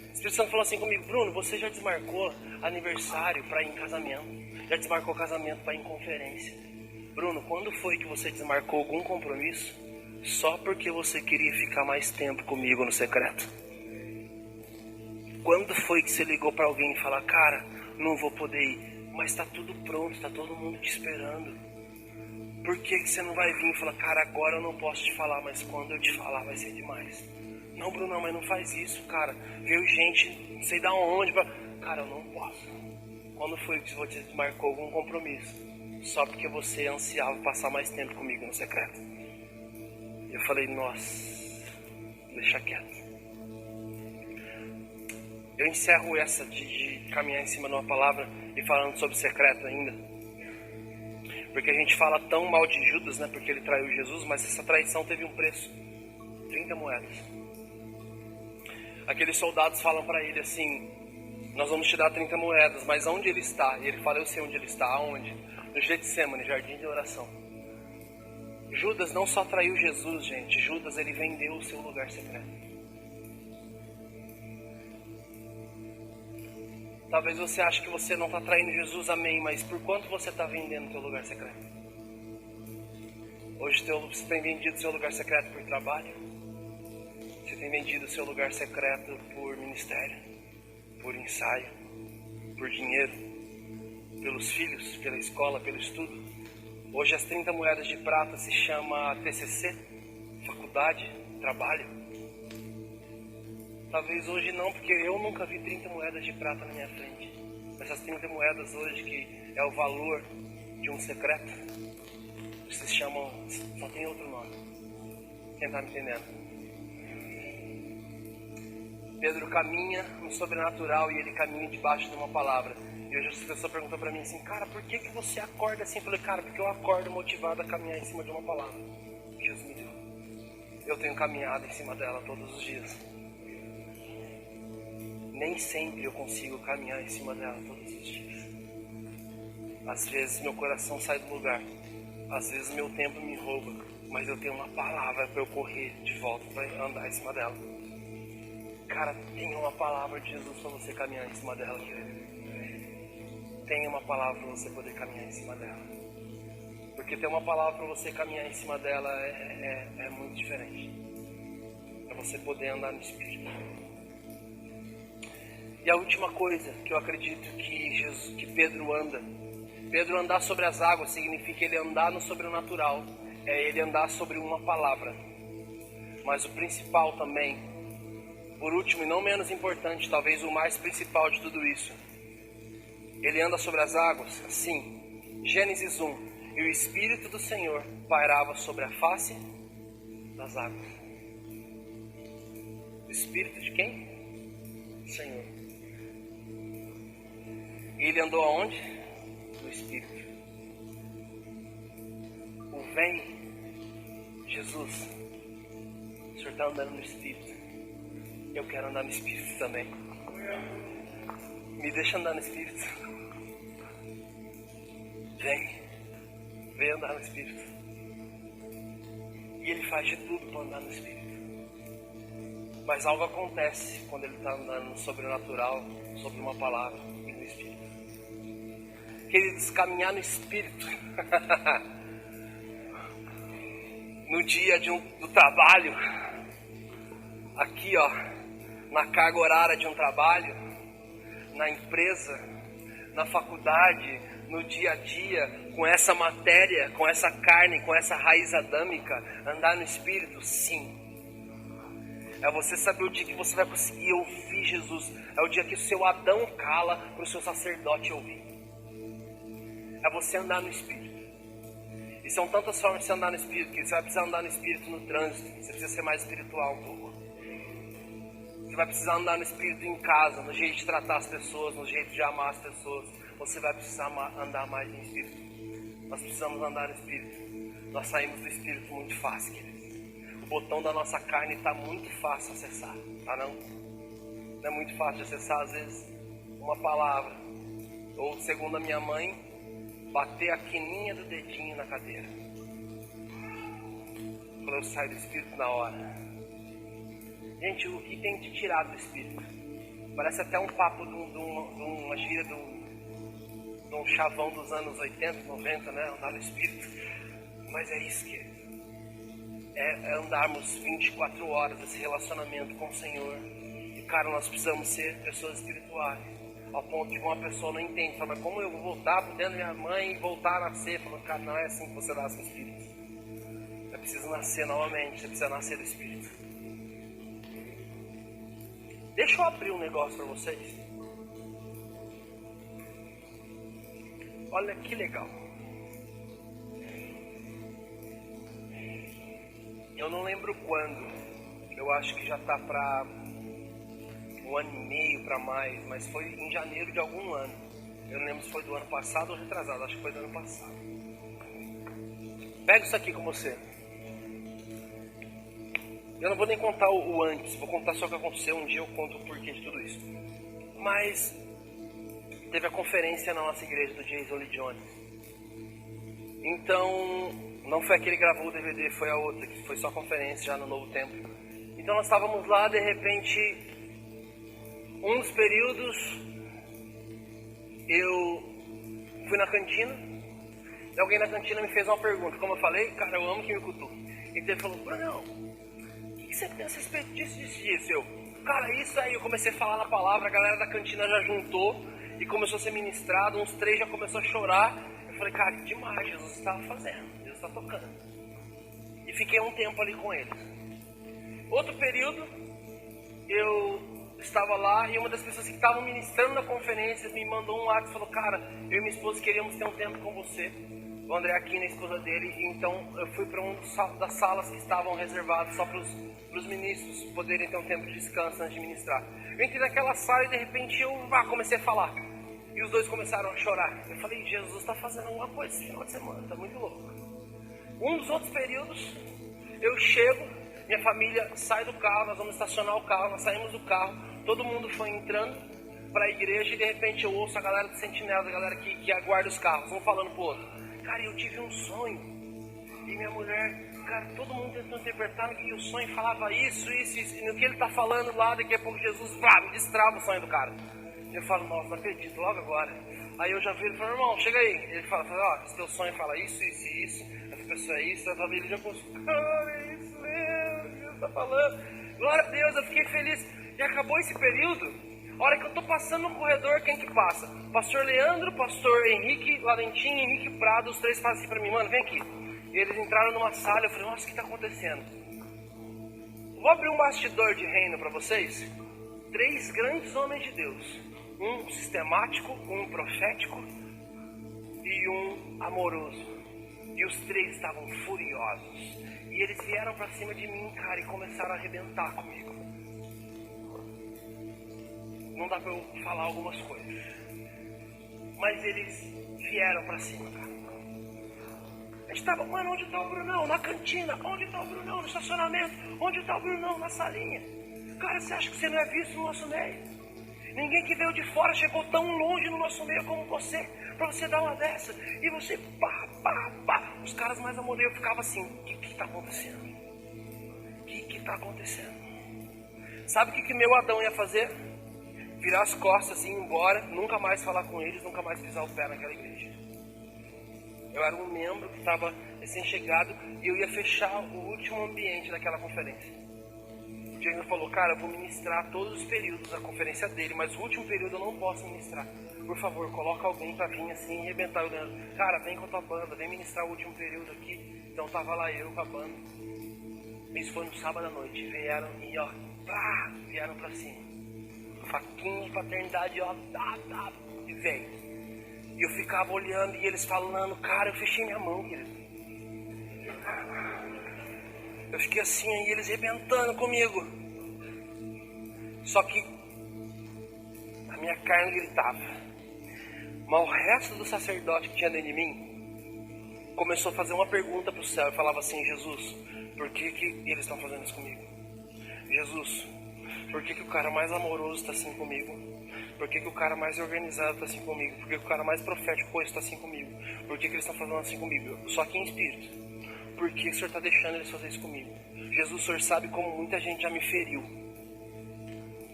O Espírito Santo falou assim comigo, Bruno, você já desmarcou aniversário para ir em casamento. Já desmarcou casamento para ir em conferência. Bruno, quando foi que você desmarcou algum compromisso? Só porque você queria ficar mais tempo comigo no secreto. Quando foi que você ligou para alguém e falou, cara, não vou poder ir, mas tá tudo pronto, tá todo mundo te esperando. Por que você não vai vir e falar, cara, agora eu não posso te falar, mas quando eu te falar vai ser demais. Não, Bruno, mas não faz isso, cara. Veio gente, não sei da onde, cara, eu não posso. Quando foi que você desmarcou algum compromisso? Só porque você ansiava passar mais tempo comigo no secreto. Eu falei, nossa, deixa quieto. Eu encerro essa de caminhar em cima de uma palavra e falando sobre secreto ainda. Porque a gente fala tão mal de Judas, né? Porque ele traiu Jesus, mas essa traição teve um preço. 30 moedas. Aqueles soldados falam para ele assim, nós vamos te dar 30 moedas, mas onde ele está? E ele fala, eu sei onde ele está. Aonde? No Getsemane, jardim de oração. Judas não só traiu Jesus, gente. Judas, ele vendeu o seu lugar secreto. Talvez você ache que você não está traindo Jesus, amém, mas por quanto você está vendendo o seu lugar secreto? Hoje você tem vendido o seu lugar secreto por trabalho? Você tem vendido o seu lugar secreto por ministério, por ensaio, por dinheiro, pelos filhos, pela escola, pelo estudo? Hoje as 30 moedas de prata se chama TCC, faculdade, trabalho. Talvez hoje não, porque eu nunca vi 30 moedas de prata na minha frente. Essas 30 moedas hoje, que é o valor de um secreto, se chamam, só tem outro nome. Quem está me entendendo? Pedro caminha no sobrenatural e ele caminha debaixo de uma palavra. E hoje essa pessoa perguntou para mim assim, cara, por que você acorda assim? Eu falei, cara, porque eu acordo motivado a caminhar em cima de uma palavra que Jesus me deu. Eu tenho caminhado em cima dela todos os dias. Nem sempre eu consigo caminhar em cima dela todos os dias. Às vezes meu coração sai do lugar. Às vezes meu tempo me rouba. Mas eu tenho uma palavra para eu correr de volta, para andar em cima dela. Cara, tenha uma palavra de Jesus para você caminhar em cima dela, querido. Tenha uma palavra para você poder caminhar em cima dela. Porque ter uma palavra para você caminhar em cima dela é muito diferente. É você poder andar no Espírito. E a última coisa que eu acredito que Pedro andar sobre as águas significa ele andar no sobrenatural, é ele andar sobre uma palavra. Mas o principal também, por último e não menos importante, talvez o mais principal de tudo isso, ele anda sobre as águas, assim, Gênesis 1, e o Espírito do Senhor pairava sobre a face das águas. O Espírito de quem? Do Senhor. E ele andou aonde? No Espírito. O vem, Jesus, o Senhor está andando no Espírito. Eu quero andar no Espírito também. Me deixa andar no Espírito. Vem andar no Espírito. E ele faz de tudo para andar no Espírito. Mas algo acontece quando ele está andando no sobrenatural, sobre uma palavra e no Espírito. Queridos, caminhar no Espírito no dia do trabalho, aqui ó, na carga horária de um trabalho, na empresa, na faculdade, no dia a dia, com essa matéria, com essa carne, com essa raiz adâmica, andar no Espírito, sim. É você saber o dia que você vai conseguir ouvir Jesus. É o dia que o seu Adão cala para o seu sacerdote ouvir. É você andar no Espírito. E são tantas formas de você andar no Espírito, que você vai precisar andar no Espírito no trânsito. Você precisa ser mais espiritual um pouco. Você vai precisar andar no Espírito em casa, no jeito de tratar as pessoas, no jeito de amar as pessoas. Você vai precisar andar mais no Espírito. Nós precisamos andar no Espírito. Nós saímos do Espírito muito fácil, queridos. O botão da nossa carne está muito fácil de acessar, tá não? Não é muito fácil de acessar, às vezes, uma palavra. Ou, segundo a minha mãe, bater a quininha do dedinho na cadeira. Quando eu saio do Espírito na hora. Gente, o que tem de tirar do Espírito? Parece até um papo de uma gíria de um chavão dos anos 80, 90, né? Andar no Espírito. Mas é isso, querido. É andarmos 24 horas nesse relacionamento com o Senhor. E, cara, nós precisamos ser pessoas espirituais. Ao ponto de que uma pessoa não entende. Fala, mas como eu vou voltar para dentro da minha mãe e voltar a nascer? Fala, cara, não é assim que você nasce no Espírito. Você precisa nascer novamente. Você precisa nascer do Espírito. Deixa eu abrir um negócio para vocês. Olha que legal. Eu não lembro quando. Eu acho que já está para 1 ano e meio para mais. Mas foi em janeiro de algum ano. Eu não lembro se foi do ano passado ou retrasado. Acho que foi do ano passado. Pega isso aqui com você. Eu não vou nem contar o antes. Vou contar só o que aconteceu. Um dia eu conto o porquê de tudo isso. Mas teve a conferência na nossa igreja do Jason Lee Jones. Então, não foi aquele que gravou o DVD, foi a outra, que foi só conferência já no Novo Tempo. Então nós estávamos lá, de repente, um dos períodos, eu fui na cantina, e alguém na cantina me fez uma pergunta. Como eu falei, cara, eu amo que me cutuca. Então ele falou, Brunão, o que você pensa a respeito disso? Eu, cara, isso aí, eu comecei a falar na palavra, a galera da cantina já juntou, e começou a ser ministrado, uns 3 já começou a chorar. Eu falei, cara, que demais, Jesus estava fazendo, Jesus está tocando. E fiquei um tempo ali com eles. Outro período, eu estava lá e uma das pessoas que estavam ministrando na conferência me mandou um WhatsApp e falou, cara, eu e minha esposa queríamos ter um tempo com você. O André aqui, a esposa dele, então eu fui para uma das salas que estavam reservadas só para os ministros poderem ter um tempo de descanso antes de ministrar. Eu entrei naquela sala e de repente eu comecei a falar. E os dois começaram a chorar. Eu falei, Jesus está fazendo alguma coisa esse final de semana, está muito louco. Um dos outros períodos, eu chego, minha família sai do carro, nós vamos estacionar o carro, nós saímos do carro, todo mundo foi entrando para a igreja e de repente eu ouço a galera do sentinela, a galera que aguarda os carros, um falando pro outro. Cara, eu tive um sonho. E minha mulher, cara, todo mundo tentou interpretar no que o sonho falava isso. E no que ele tá falando lá, daqui a pouco Jesus, me destrava o sonho do cara. Eu falo, nossa, não acredito, logo agora. Aí eu já vi ele e falo, irmão, chega aí. Ele fala, ó, esse teu sonho fala isso, essa pessoa é isso, a família já postou, cara, é isso mesmo, Jesus tá falando. Glória a Deus, eu fiquei feliz. E acabou esse período, A hora que eu tô passando no corredor, quem que passa? Pastor Leandro, pastor Henrique Ladentim, Henrique Prado, os três fazem assim pra mim, mano, vem aqui. E eles entraram numa sala, eu falei, nossa, o que tá acontecendo? Vou abrir um bastidor de reino pra vocês. 3 grandes homens de Deus. Um sistemático, um profético e um amoroso. E os 3 estavam furiosos. E eles vieram pra cima de mim, cara, e começaram a arrebentar comigo. Não dá pra eu falar algumas coisas. Mas eles vieram pra cima, cara. A gente tava, mano, onde tá o Brunão? Na cantina. Onde tá o Brunão? No estacionamento. Onde tá o Brunão? Na salinha. Cara, você acha que você não é visto no nosso meio? Ninguém que veio de fora chegou tão longe no nosso meio como você. Pra você dar uma dessa. E você, pá, pá, pá. Os caras mais amoreiros ficavam assim, o que tá acontecendo? O que tá acontecendo? Sabe o que meu Adão ia fazer? Virar as costas e ir embora, nunca mais falar com eles, nunca mais pisar o pé naquela igreja. Eu era um membro que estava recém-chegado e eu ia fechar o último ambiente daquela conferência. O Diego falou, cara, eu vou ministrar todos os períodos da conferência dele, mas o último período eu não posso ministrar. Por favor, coloca alguém pra vir assim e arrebentar. Eu dizendo, cara, vem com a tua banda, vem ministrar o último período aqui. Então tava lá eu com a banda. Isso foi no sábado à noite. Vieram e ó, pá, vieram pra cima. Faquinha de paternidade, ó, tá, e veio. E eu ficava olhando e eles falando, cara, eu fechei minha mão, querido. Eu fiquei assim, aí eles arrebentando comigo. Só que a minha carne gritava. Mas o resto do sacerdote que tinha dentro de mim começou a fazer uma pergunta pro céu e falava assim, Jesus, por que eles estão fazendo isso comigo? Jesus, por que o cara mais amoroso está assim comigo? Por que o cara mais organizado está assim comigo? Por que o cara mais profético está assim comigo? Por que eles estão fazendo assim comigo? Só que em espírito. Por que o Senhor está deixando eles fazerem isso comigo? Jesus, o Senhor sabe como muita gente já me feriu.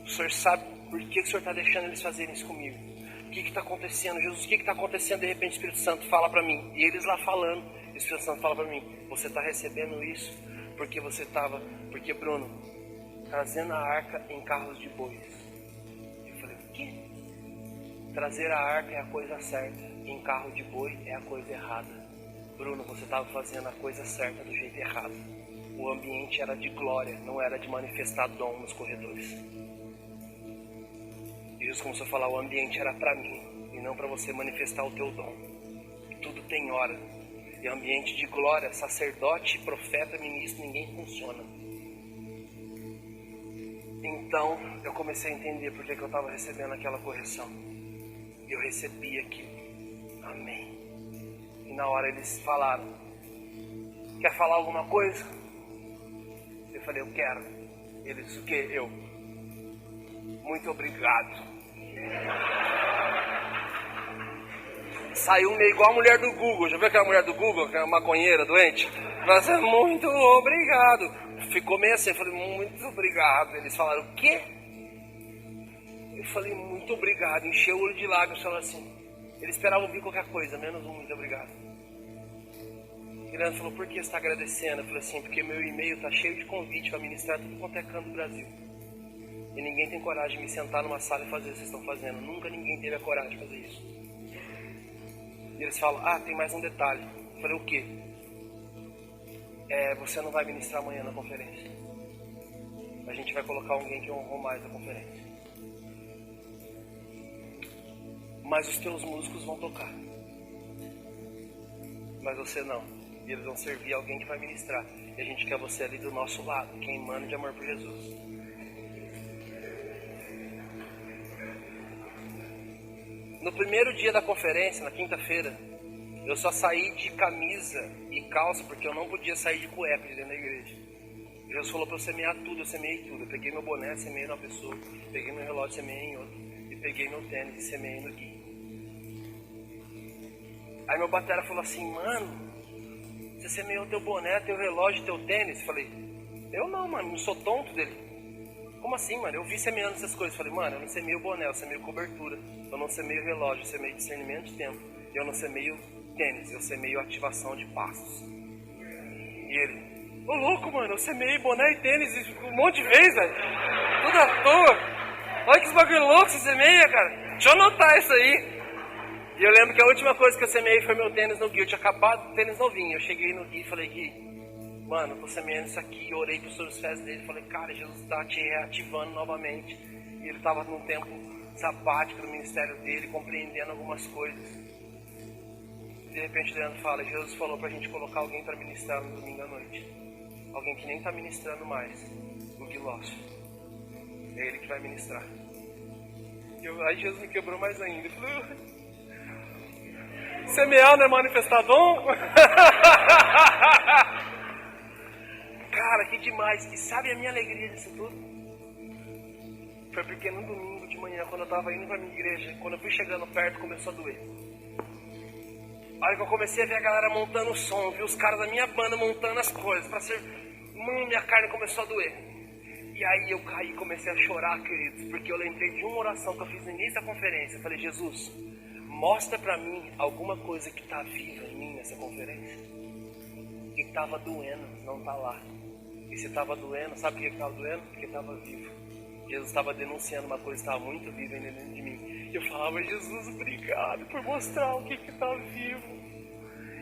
O Senhor sabe por que o Senhor está deixando eles fazerem isso comigo. O que está acontecendo? Jesus, o que está acontecendo? De repente o Espírito Santo fala para mim. E eles lá falando, o Espírito Santo fala para mim. Você está recebendo isso porque você estava... Porque, Bruno, trazendo a arca em carros de bois. Eu falei, o quê? Trazer a arca é a coisa certa. Em carro de boi é a coisa errada. Bruno, você estava fazendo a coisa certa do jeito errado. O ambiente era de glória, não era de manifestar dom nos corredores. E Jesus começou a falar, o ambiente era para mim e não para você manifestar o teu dom. Tudo tem hora. E ambiente de glória, sacerdote, profeta, ministro, ninguém funciona. Então eu comecei a entender porque que eu estava recebendo aquela correção. E eu recebi aquilo. Amém. E na hora eles falaram, quer falar alguma coisa? Eu falei, eu quero. Eles, o que? Eu. Muito obrigado. Saiu meio igual a mulher do Google. Já viu aquela mulher do Google, aquela maconheira doente? Mas é muito obrigado. Ficou meio assim, eu falei, muito obrigado. Eles falaram, o quê? Eu falei, muito obrigado. Encheu o olho de lágrimas, falaram assim. Eles esperavam ouvir qualquer coisa, menos um muito obrigado. E Leandro falou, por que você está agradecendo? Eu falei assim, porque meu e-mail está cheio de convite para ministrar tudo quanto é canto do Brasil. E ninguém tem coragem de me sentar numa sala e fazer o que vocês estão fazendo. Nunca ninguém teve a coragem de fazer isso. E eles falam, tem mais um detalhe. Eu falei, o quê? Você não vai ministrar amanhã na conferência. A gente vai colocar alguém que honrou mais a conferência. Mas os teus músicos vão tocar. Mas você não. E eles vão servir alguém que vai ministrar. E a gente quer você ali do nosso lado, queimando de amor por Jesus. No primeiro dia da conferência, na quinta-feira, eu só saí de camisa e calça, porque eu não podia sair de cueca de dentro da igreja. Jesus falou para eu semear tudo, eu semeei tudo. Eu peguei meu boné, semeei numa pessoa, peguei meu relógio, semeei em outra, e peguei meu tênis e semeei no Gui. Aí meu batera falou assim, mano, você semeou teu boné, teu relógio, teu tênis? Eu falei, eu não, mano, não sou tonto dele. Como assim, mano? Eu vi semeando essas coisas. Falei, mano, eu não semeio o boné, eu semeio cobertura. Eu não semeio relógio, eu semeio discernimento de tempo. Eu não semeio tênis, eu semeio ativação de passos. E ele, ô louco, mano, eu semeei boné e tênis um monte de vezes, velho. Tudo à toa. Olha que bagulho louco você semeia, cara. Deixa eu anotar isso aí. E eu lembro que a última coisa que eu semeei foi meu tênis no Gui. Eu tinha acabado do tênis novinho. Eu cheguei no Gui e falei, Gui, mano, eu tô semeando isso aqui. Eu orei sobre os pés dele. Falei, cara, Jesus tá te reativando novamente. E ele tava num tempo sabático no ministério dele, compreendendo algumas coisas. De repente, Leandro fala, Jesus falou pra gente colocar alguém pra ministrar no domingo à noite. Alguém que nem tá ministrando mais. O Gui Lócio. É ele que vai ministrar. Aí Jesus me quebrou mais ainda. Eu falei, semear não é manifestar dom? Cara, que demais. E sabe a minha alegria disso tudo? Foi porque no domingo de manhã, quando eu estava indo para minha igreja, quando eu fui chegando perto, começou a doer. A hora que eu comecei a ver a galera montando o som, vi os caras da minha banda montando as coisas, para ser... minha carne começou a doer. E aí eu caí e comecei a chorar, queridos, porque eu lembrei de uma oração que eu fiz no início da conferência. Eu falei, Jesus, mostra pra mim alguma coisa que tá viva em mim nessa conferência. Que tava doendo, não tá lá. E se tava doendo, sabe por que tava doendo? Porque tava vivo. Jesus estava denunciando uma coisa que estava muito viva dentro de mim. E eu falava, Jesus, obrigado por mostrar o que tá vivo.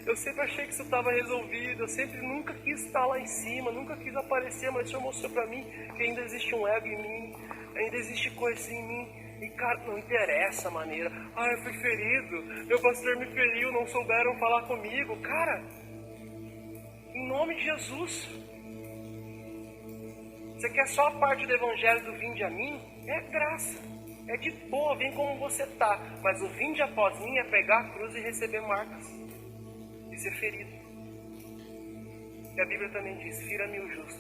Eu sempre achei que isso estava resolvido. Eu sempre nunca quis estar lá em cima, nunca quis aparecer, mas o Senhor mostrou pra mim que ainda existe um ego em mim, ainda existe coisa em mim. E cara, não interessa a maneira. Eu fui ferido, meu pastor me feriu, não souberam falar comigo. Cara, em nome de Jesus, você quer só a parte do evangelho do vinde a mim? É graça, é de boa, vem como você tá. Mas o vinde após mim é pegar a cruz e receber marcas e ser ferido. E a Bíblia também diz, fira-me o justo.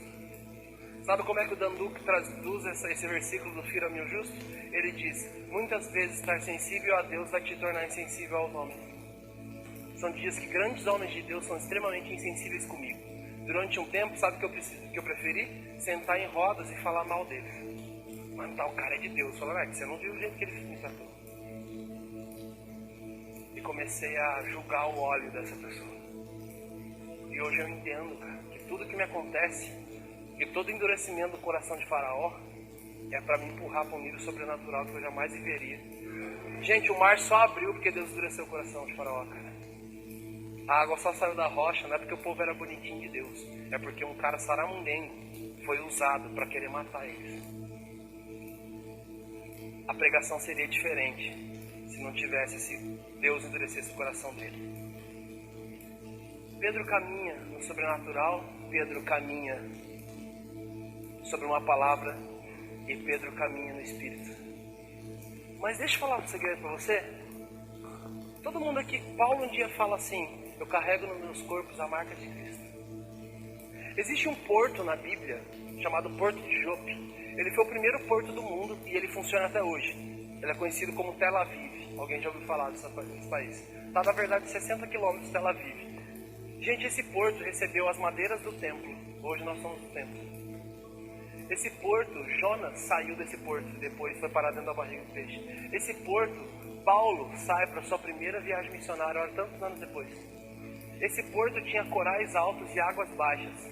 Sabe como é que o Danduque traduz esse versículo do fira-me o justo? Ele diz, muitas vezes estar sensível a Deus vai te tornar insensível aos homens. São dias que grandes homens de Deus são extremamente insensíveis comigo. Durante um tempo, sabe o que eu preferi? Sentar em rodas e falar mal dele. Mano, tal cara é de Deus. Falando, você não viu o jeito que ele me tratou. E comecei a julgar o óleo dessa pessoa. E hoje eu entendo, cara, que tudo que me acontece, que todo endurecimento do coração de Faraó, é para me empurrar para um nível sobrenatural que eu jamais viveria. Gente, o mar só abriu porque Deus endureceu o coração de Faraó, cara. A água só saiu da rocha, não é porque o povo era bonitinho de Deus. É porque um cara saramundengo foi usado para querer matar eles. A pregação seria diferente se não tivesse, se Deus endurecesse o coração dele. Pedro caminha no sobrenatural, Pedro caminha sobre uma palavra e Pedro caminha no Espírito. Mas deixa eu falar um segredo para você. Todo mundo aqui, Paulo um dia fala assim, eu carrego nos meus corpos a marca de Cristo. Existe um porto na Bíblia chamado Porto de Jope. Ele foi o primeiro porto do mundo e ele funciona até hoje. Ele é conhecido como Tel Aviv. Alguém já ouviu falar desse país? Está na verdade 60 quilômetros de Tel Aviv. Gente, esse porto recebeu as madeiras do templo. Hoje nós somos o templo. Esse porto, Jonas saiu desse porto e depois foi parar dentro da barriga do peixe. Esse porto, Paulo sai para sua primeira viagem missionária, olha, tantos anos depois. Esse porto tinha corais altos e águas baixas.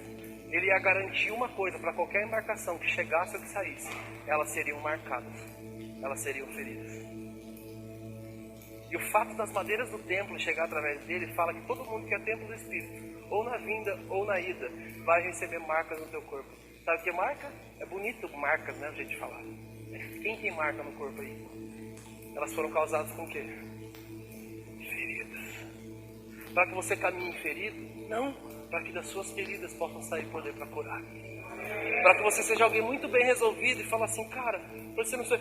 Ele ia garantir uma coisa para qualquer embarcação que chegasse ou que saísse. Elas seriam marcadas. Elas seriam feridas. E o fato das madeiras do templo chegar através dele fala que todo mundo que é templo do Espírito, ou na vinda ou na ida, vai receber marcas no teu corpo. Sabe o que é marca? É bonito marcas, né? O jeito de falar. Quem tem marca no corpo aí? Elas foram causadas com o quê? Feridas. Para que você caminhe ferido? Não. Para que das suas feridas possam sair poder para curar. Para que você seja alguém muito bem resolvido e fala assim, cara, você não sei.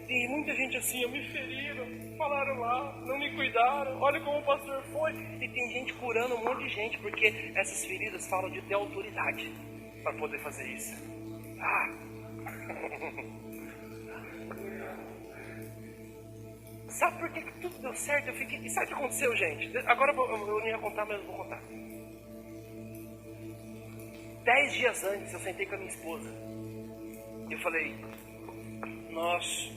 Tem muita gente assim, me feriram, falaram lá, não me cuidaram, olha como o pastor foi. E tem gente curando um monte de gente, porque essas feridas falam de ter autoridade para poder fazer isso. Sabe por que tudo deu certo? E sabe o que aconteceu, gente? Agora eu não ia contar, mas eu vou contar. 10 dias antes eu sentei com a minha esposa. E eu falei, nós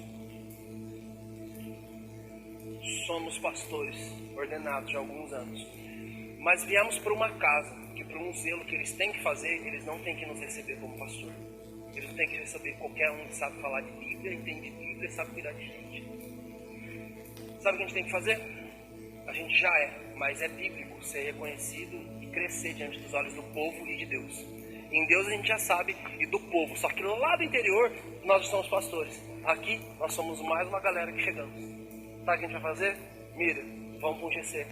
somos pastores ordenados há alguns anos. Mas viemos para uma casa que por um zelo que eles têm que fazer, eles não têm que nos receber como pastor. Eles não têm que receber qualquer um que sabe falar de Bíblia, entende Bíblia e sabe cuidar de gente. Sabe o que a gente tem que fazer? A gente já é, mas é bíblico ser reconhecido e crescer diante dos olhos do povo e de Deus. Em Deus a gente já sabe, e do povo. Só que lá do interior, nós somos pastores. Aqui, nós somos mais uma galera que chegamos. Sabe o que a gente vai fazer? Mira, vamos para um GC.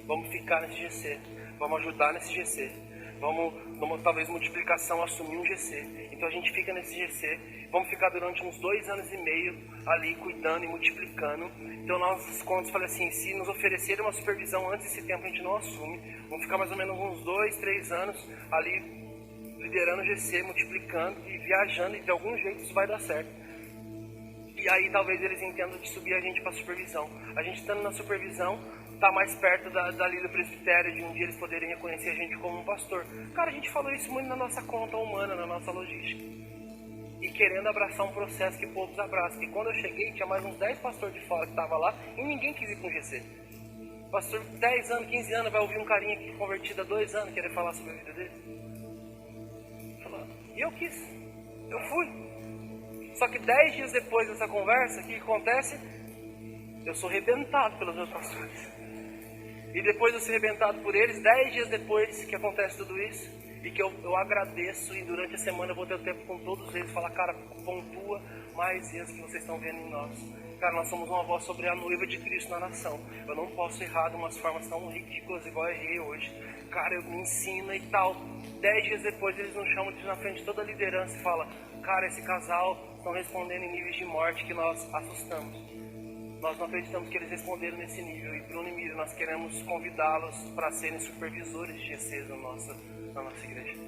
Vamos ficar nesse GC. Vamos ajudar nesse GC. Vamos, numa talvez multiplicação, assumir um GC. Então a gente fica nesse GC. Vamos ficar durante uns 2 anos e meio ali cuidando e multiplicando. Então nós, quando eu falei assim, se nos oferecerem uma supervisão antes desse tempo, a gente não assume. Vamos ficar mais ou menos uns 2, 3 anos ali liderando o GC, multiplicando e viajando, e de algum jeito isso vai dar certo. E aí talvez eles entendam de subir a gente para supervisão. A gente estando na supervisão, tá mais perto dali do presbitério, de um dia eles poderem reconhecer a gente como um pastor. Cara, a gente falou isso muito na nossa conta humana, na nossa logística. E querendo abraçar um processo que poucos abraçam. Porque quando eu cheguei, tinha mais uns 10 pastores de fora que estavam lá, e ninguém quis ir com o GC. Pastor, 10 anos, 15 anos, vai ouvir um carinha que convertido há 2 anos, querer falar sobre a vida dele. E eu quis, eu fui. Só que 10 dias depois dessa conversa, o que acontece? Eu sou arrebentado pelos meus pastores. E depois de eu ser arrebentado por eles, 10 dias depois que acontece tudo isso, e que eu agradeço, e durante a semana eu vou ter tempo com todos eles, falar, cara, pontua mais erros que vocês estão vendo em nós. Cara, nós somos uma voz sobre a noiva de Cristo na nação. Eu não posso errar de umas formas tão ridículas igual eu errei hoje. Cara, eu me ensino e tal. 10 dias depois eles nos chamam na frente de toda a liderança e falam, cara, esse casal estão respondendo em níveis de morte que nós assustamos. Nós não acreditamos que eles responderam nesse nível. E Bruno e Miriam, nós queremos convidá-los para serem supervisores de GCs na nossa igreja.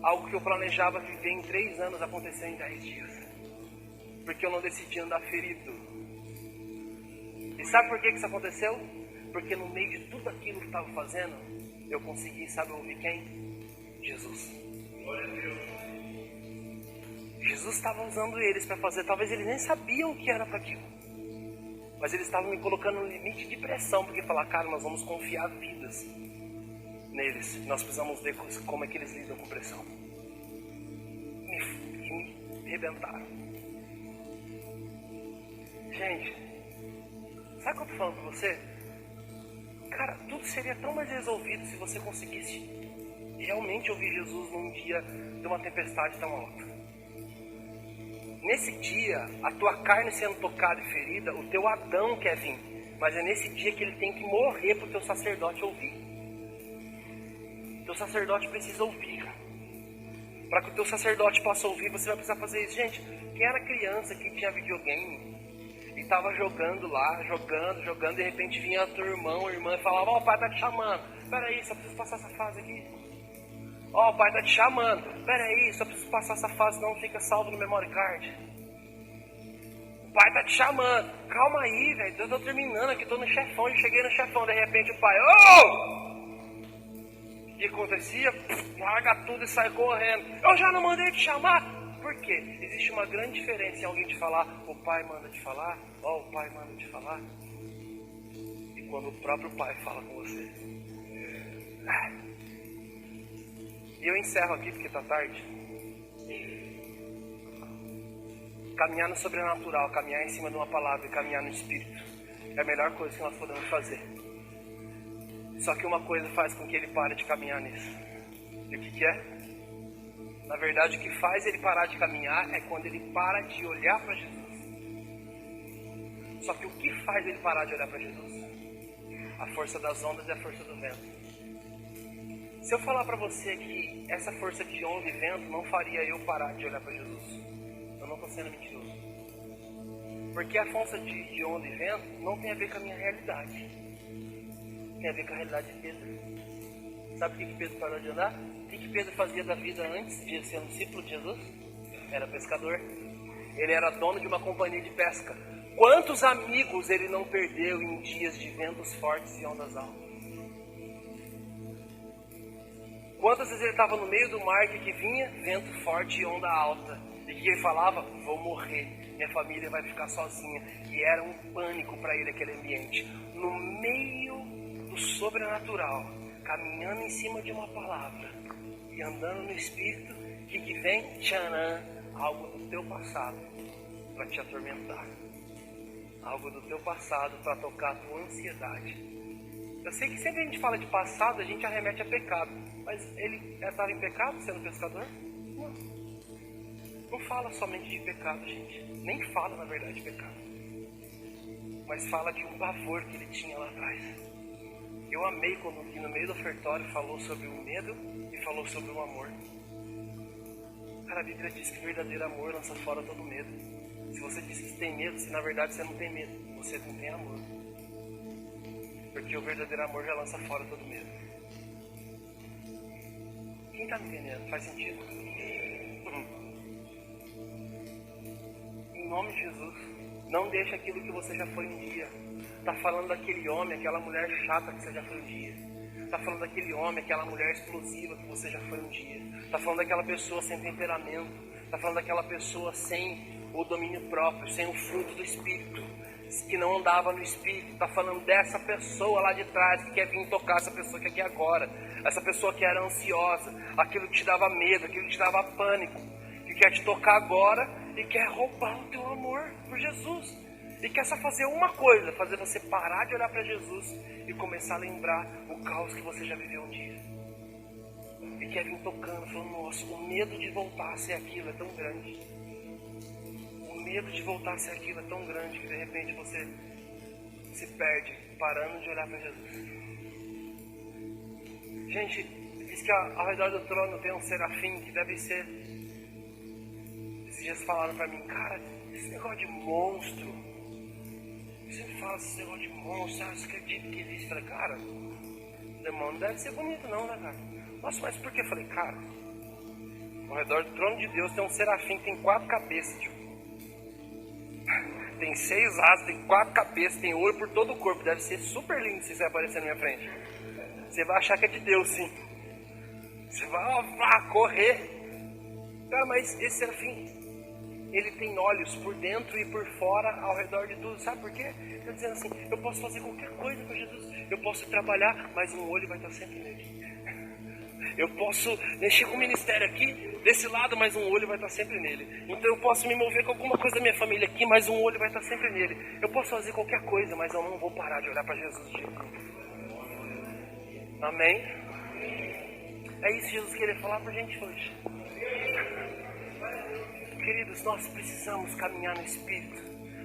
Algo que eu planejava viver em 3 anos aconteceu em 10 dias. Porque eu não decidi andar ferido. E sabe por que isso aconteceu? Porque no meio de tudo aquilo que estava fazendo, eu consegui, sabe, ouvir quem? Jesus. Glória a Deus. Jesus estava usando eles para fazer, talvez eles nem sabiam o que era para aquilo. Mas eles estavam me colocando no limite de pressão, porque falar, cara, nós vamos confiar vidas neles. Nós precisamos ver como é que eles lidam com pressão. E me arrebentaram. Gente, sabe o que eu tô falando pra você? Cara, tudo seria tão mais resolvido se você conseguisse realmente ouvir Jesus num dia de uma tempestade tão alta. Nesse dia, a tua carne sendo tocada e ferida, o teu Adão quer vir. Mas é nesse dia que ele tem que morrer para o teu sacerdote ouvir. O teu sacerdote precisa ouvir. Para que o teu sacerdote possa ouvir, você vai precisar fazer isso. Gente, quem era criança que tinha videogame e estava jogando lá, jogando, de repente vinha teu irmão ou irmã e falava, ó, o pai tá te chamando. Peraí, só preciso passar essa fase aqui. Ó, o pai tá te chamando. Peraí, só preciso passar essa fase, não fica salvo no memory card. O pai tá te chamando. Calma aí, velho, eu tô terminando aqui, tô no chefão, eu cheguei no chefão, de repente o pai, o que acontecia? Larga tudo e sai correndo. Eu já não mandei te chamar. Por quê? Existe uma grande diferença em alguém te falar, o pai manda te falar, ó, o pai manda te falar, e quando o próprio pai fala com você. E eu encerro aqui porque tá tarde. Caminhar no sobrenatural, caminhar em cima de uma palavra e caminhar no Espírito é a melhor coisa que nós podemos fazer. Só que uma coisa faz com que ele pare de caminhar nisso. E o que é? Na verdade, o que faz ele parar de caminhar é quando ele para de olhar para Jesus. Só que o que faz ele parar de olhar para Jesus? A força das ondas e a força do vento. Se eu falar para você que essa força de onda e vento não faria eu parar de olhar para Jesus, eu não estou sendo mentiroso. Porque a força de onda e vento não tem a ver com a minha realidade. Tem a ver com a realidade de Pedro. Sabe o que Pedro parou de andar? O que Pedro fazia da vida antes de ser um discípulo de Jesus? Era pescador. Ele era dono de uma companhia de pesca. Quantos amigos ele não perdeu em dias de ventos fortes e ondas altas? Quantas vezes ele estava no meio do mar que vinha vento forte e onda alta? E que ele falava, vou morrer, minha família vai ficar sozinha. E era um pânico para ele aquele ambiente. No meio do sobrenatural, caminhando em cima de uma palavra e andando no Espírito, que vem? Tcharam! Algo do teu passado para te atormentar. Algo do teu passado para tocar a tua ansiedade. Eu sei que sempre a gente fala de passado, a gente arremete a pecado. Mas ele estava em pecado sendo pescador? Não. Não fala somente de pecado, gente. Nem fala, na verdade, de pecado. Mas fala de um pavor que ele tinha lá atrás. Eu amei quando aqui no meio do ofertório falou sobre o medo e falou sobre o amor. Cara, a Bíblia diz que o verdadeiro amor lança fora todo medo. Se você diz que tem medo, se na verdade você não tem medo, você não tem amor. Porque o verdadeiro amor já lança fora todo medo. Quem está me entendendo? Faz sentido? Em nome de Jesus, não deixe aquilo que você já foi um dia. Está falando daquele homem, aquela mulher chata que você já foi um dia. Está falando daquele homem, aquela mulher explosiva que você já foi um dia. Está falando daquela pessoa sem temperamento. Está falando daquela pessoa sem o domínio próprio, sem o fruto do Espírito, que não andava no Espírito. Está falando dessa pessoa lá de trás que quer vir tocar essa pessoa que é aqui agora. Essa pessoa que era ansiosa, aquilo que te dava medo, aquilo que te dava pânico, que quer te tocar agora e quer roubar o teu amor por Jesus. E quer só fazer uma coisa, fazer você parar de olhar para Jesus e começar a lembrar o caos que você já viveu um dia. E quer vir tocando, falando, nossa, o medo de voltar a ser aquilo é tão grande. O medo de voltar a ser aquilo é tão grande que de repente você se perde, parando de olhar para Jesus. Gente, diz que ao redor do trono tem um serafim que deve ser... Esses dias falaram para mim, cara, esse negócio de monstro... Você fala esse negócio de monstro, você acredita que existe? Eu falei, cara, demônio não deve ser bonito não, né, cara? Nossa, mas por que? Eu falei, cara, ao redor do trono de Deus tem um serafim que tem 4 cabeças, tipo. Tem 6 asas, tem 4 cabeças, tem olho por todo o corpo. Deve ser super lindo se você aparecer na minha frente. Você vai achar que é de Deus, sim. Você vai correr. Cara, mas esse serafim... Ele tem olhos por dentro e por fora, ao redor de tudo. Sabe por quê? Ele está dizendo assim, eu posso fazer qualquer coisa com Jesus. Eu posso trabalhar, mas um olho vai estar sempre nele. Eu posso mexer com o ministério aqui, desse lado, mas um olho vai estar sempre nele. Então eu posso me mover com alguma coisa da minha família aqui, mas um olho vai estar sempre nele. Eu posso fazer qualquer coisa, mas eu não vou parar de olhar para Jesus. Amém? É isso que Jesus queria falar para a gente hoje. Queridos, nós precisamos caminhar no Espírito.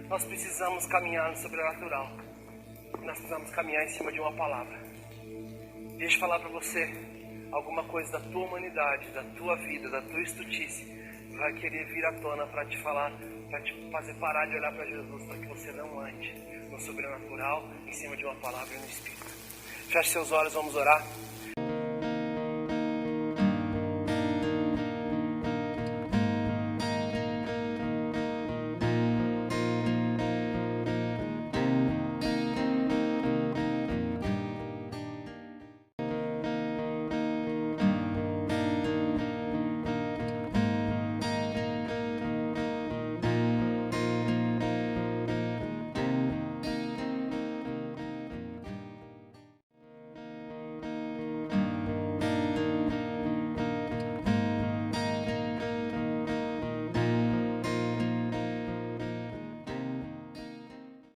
Nós precisamos caminhar no sobrenatural. Nós precisamos caminhar em cima de uma palavra. Deixa eu falar para você. Alguma coisa da tua humanidade, da tua vida, da tua estutice vai querer vir à tona para te falar, para te fazer parar de olhar para Jesus, para que você não ande no sobrenatural, em cima de uma palavra e no Espírito. Feche seus olhos, vamos orar.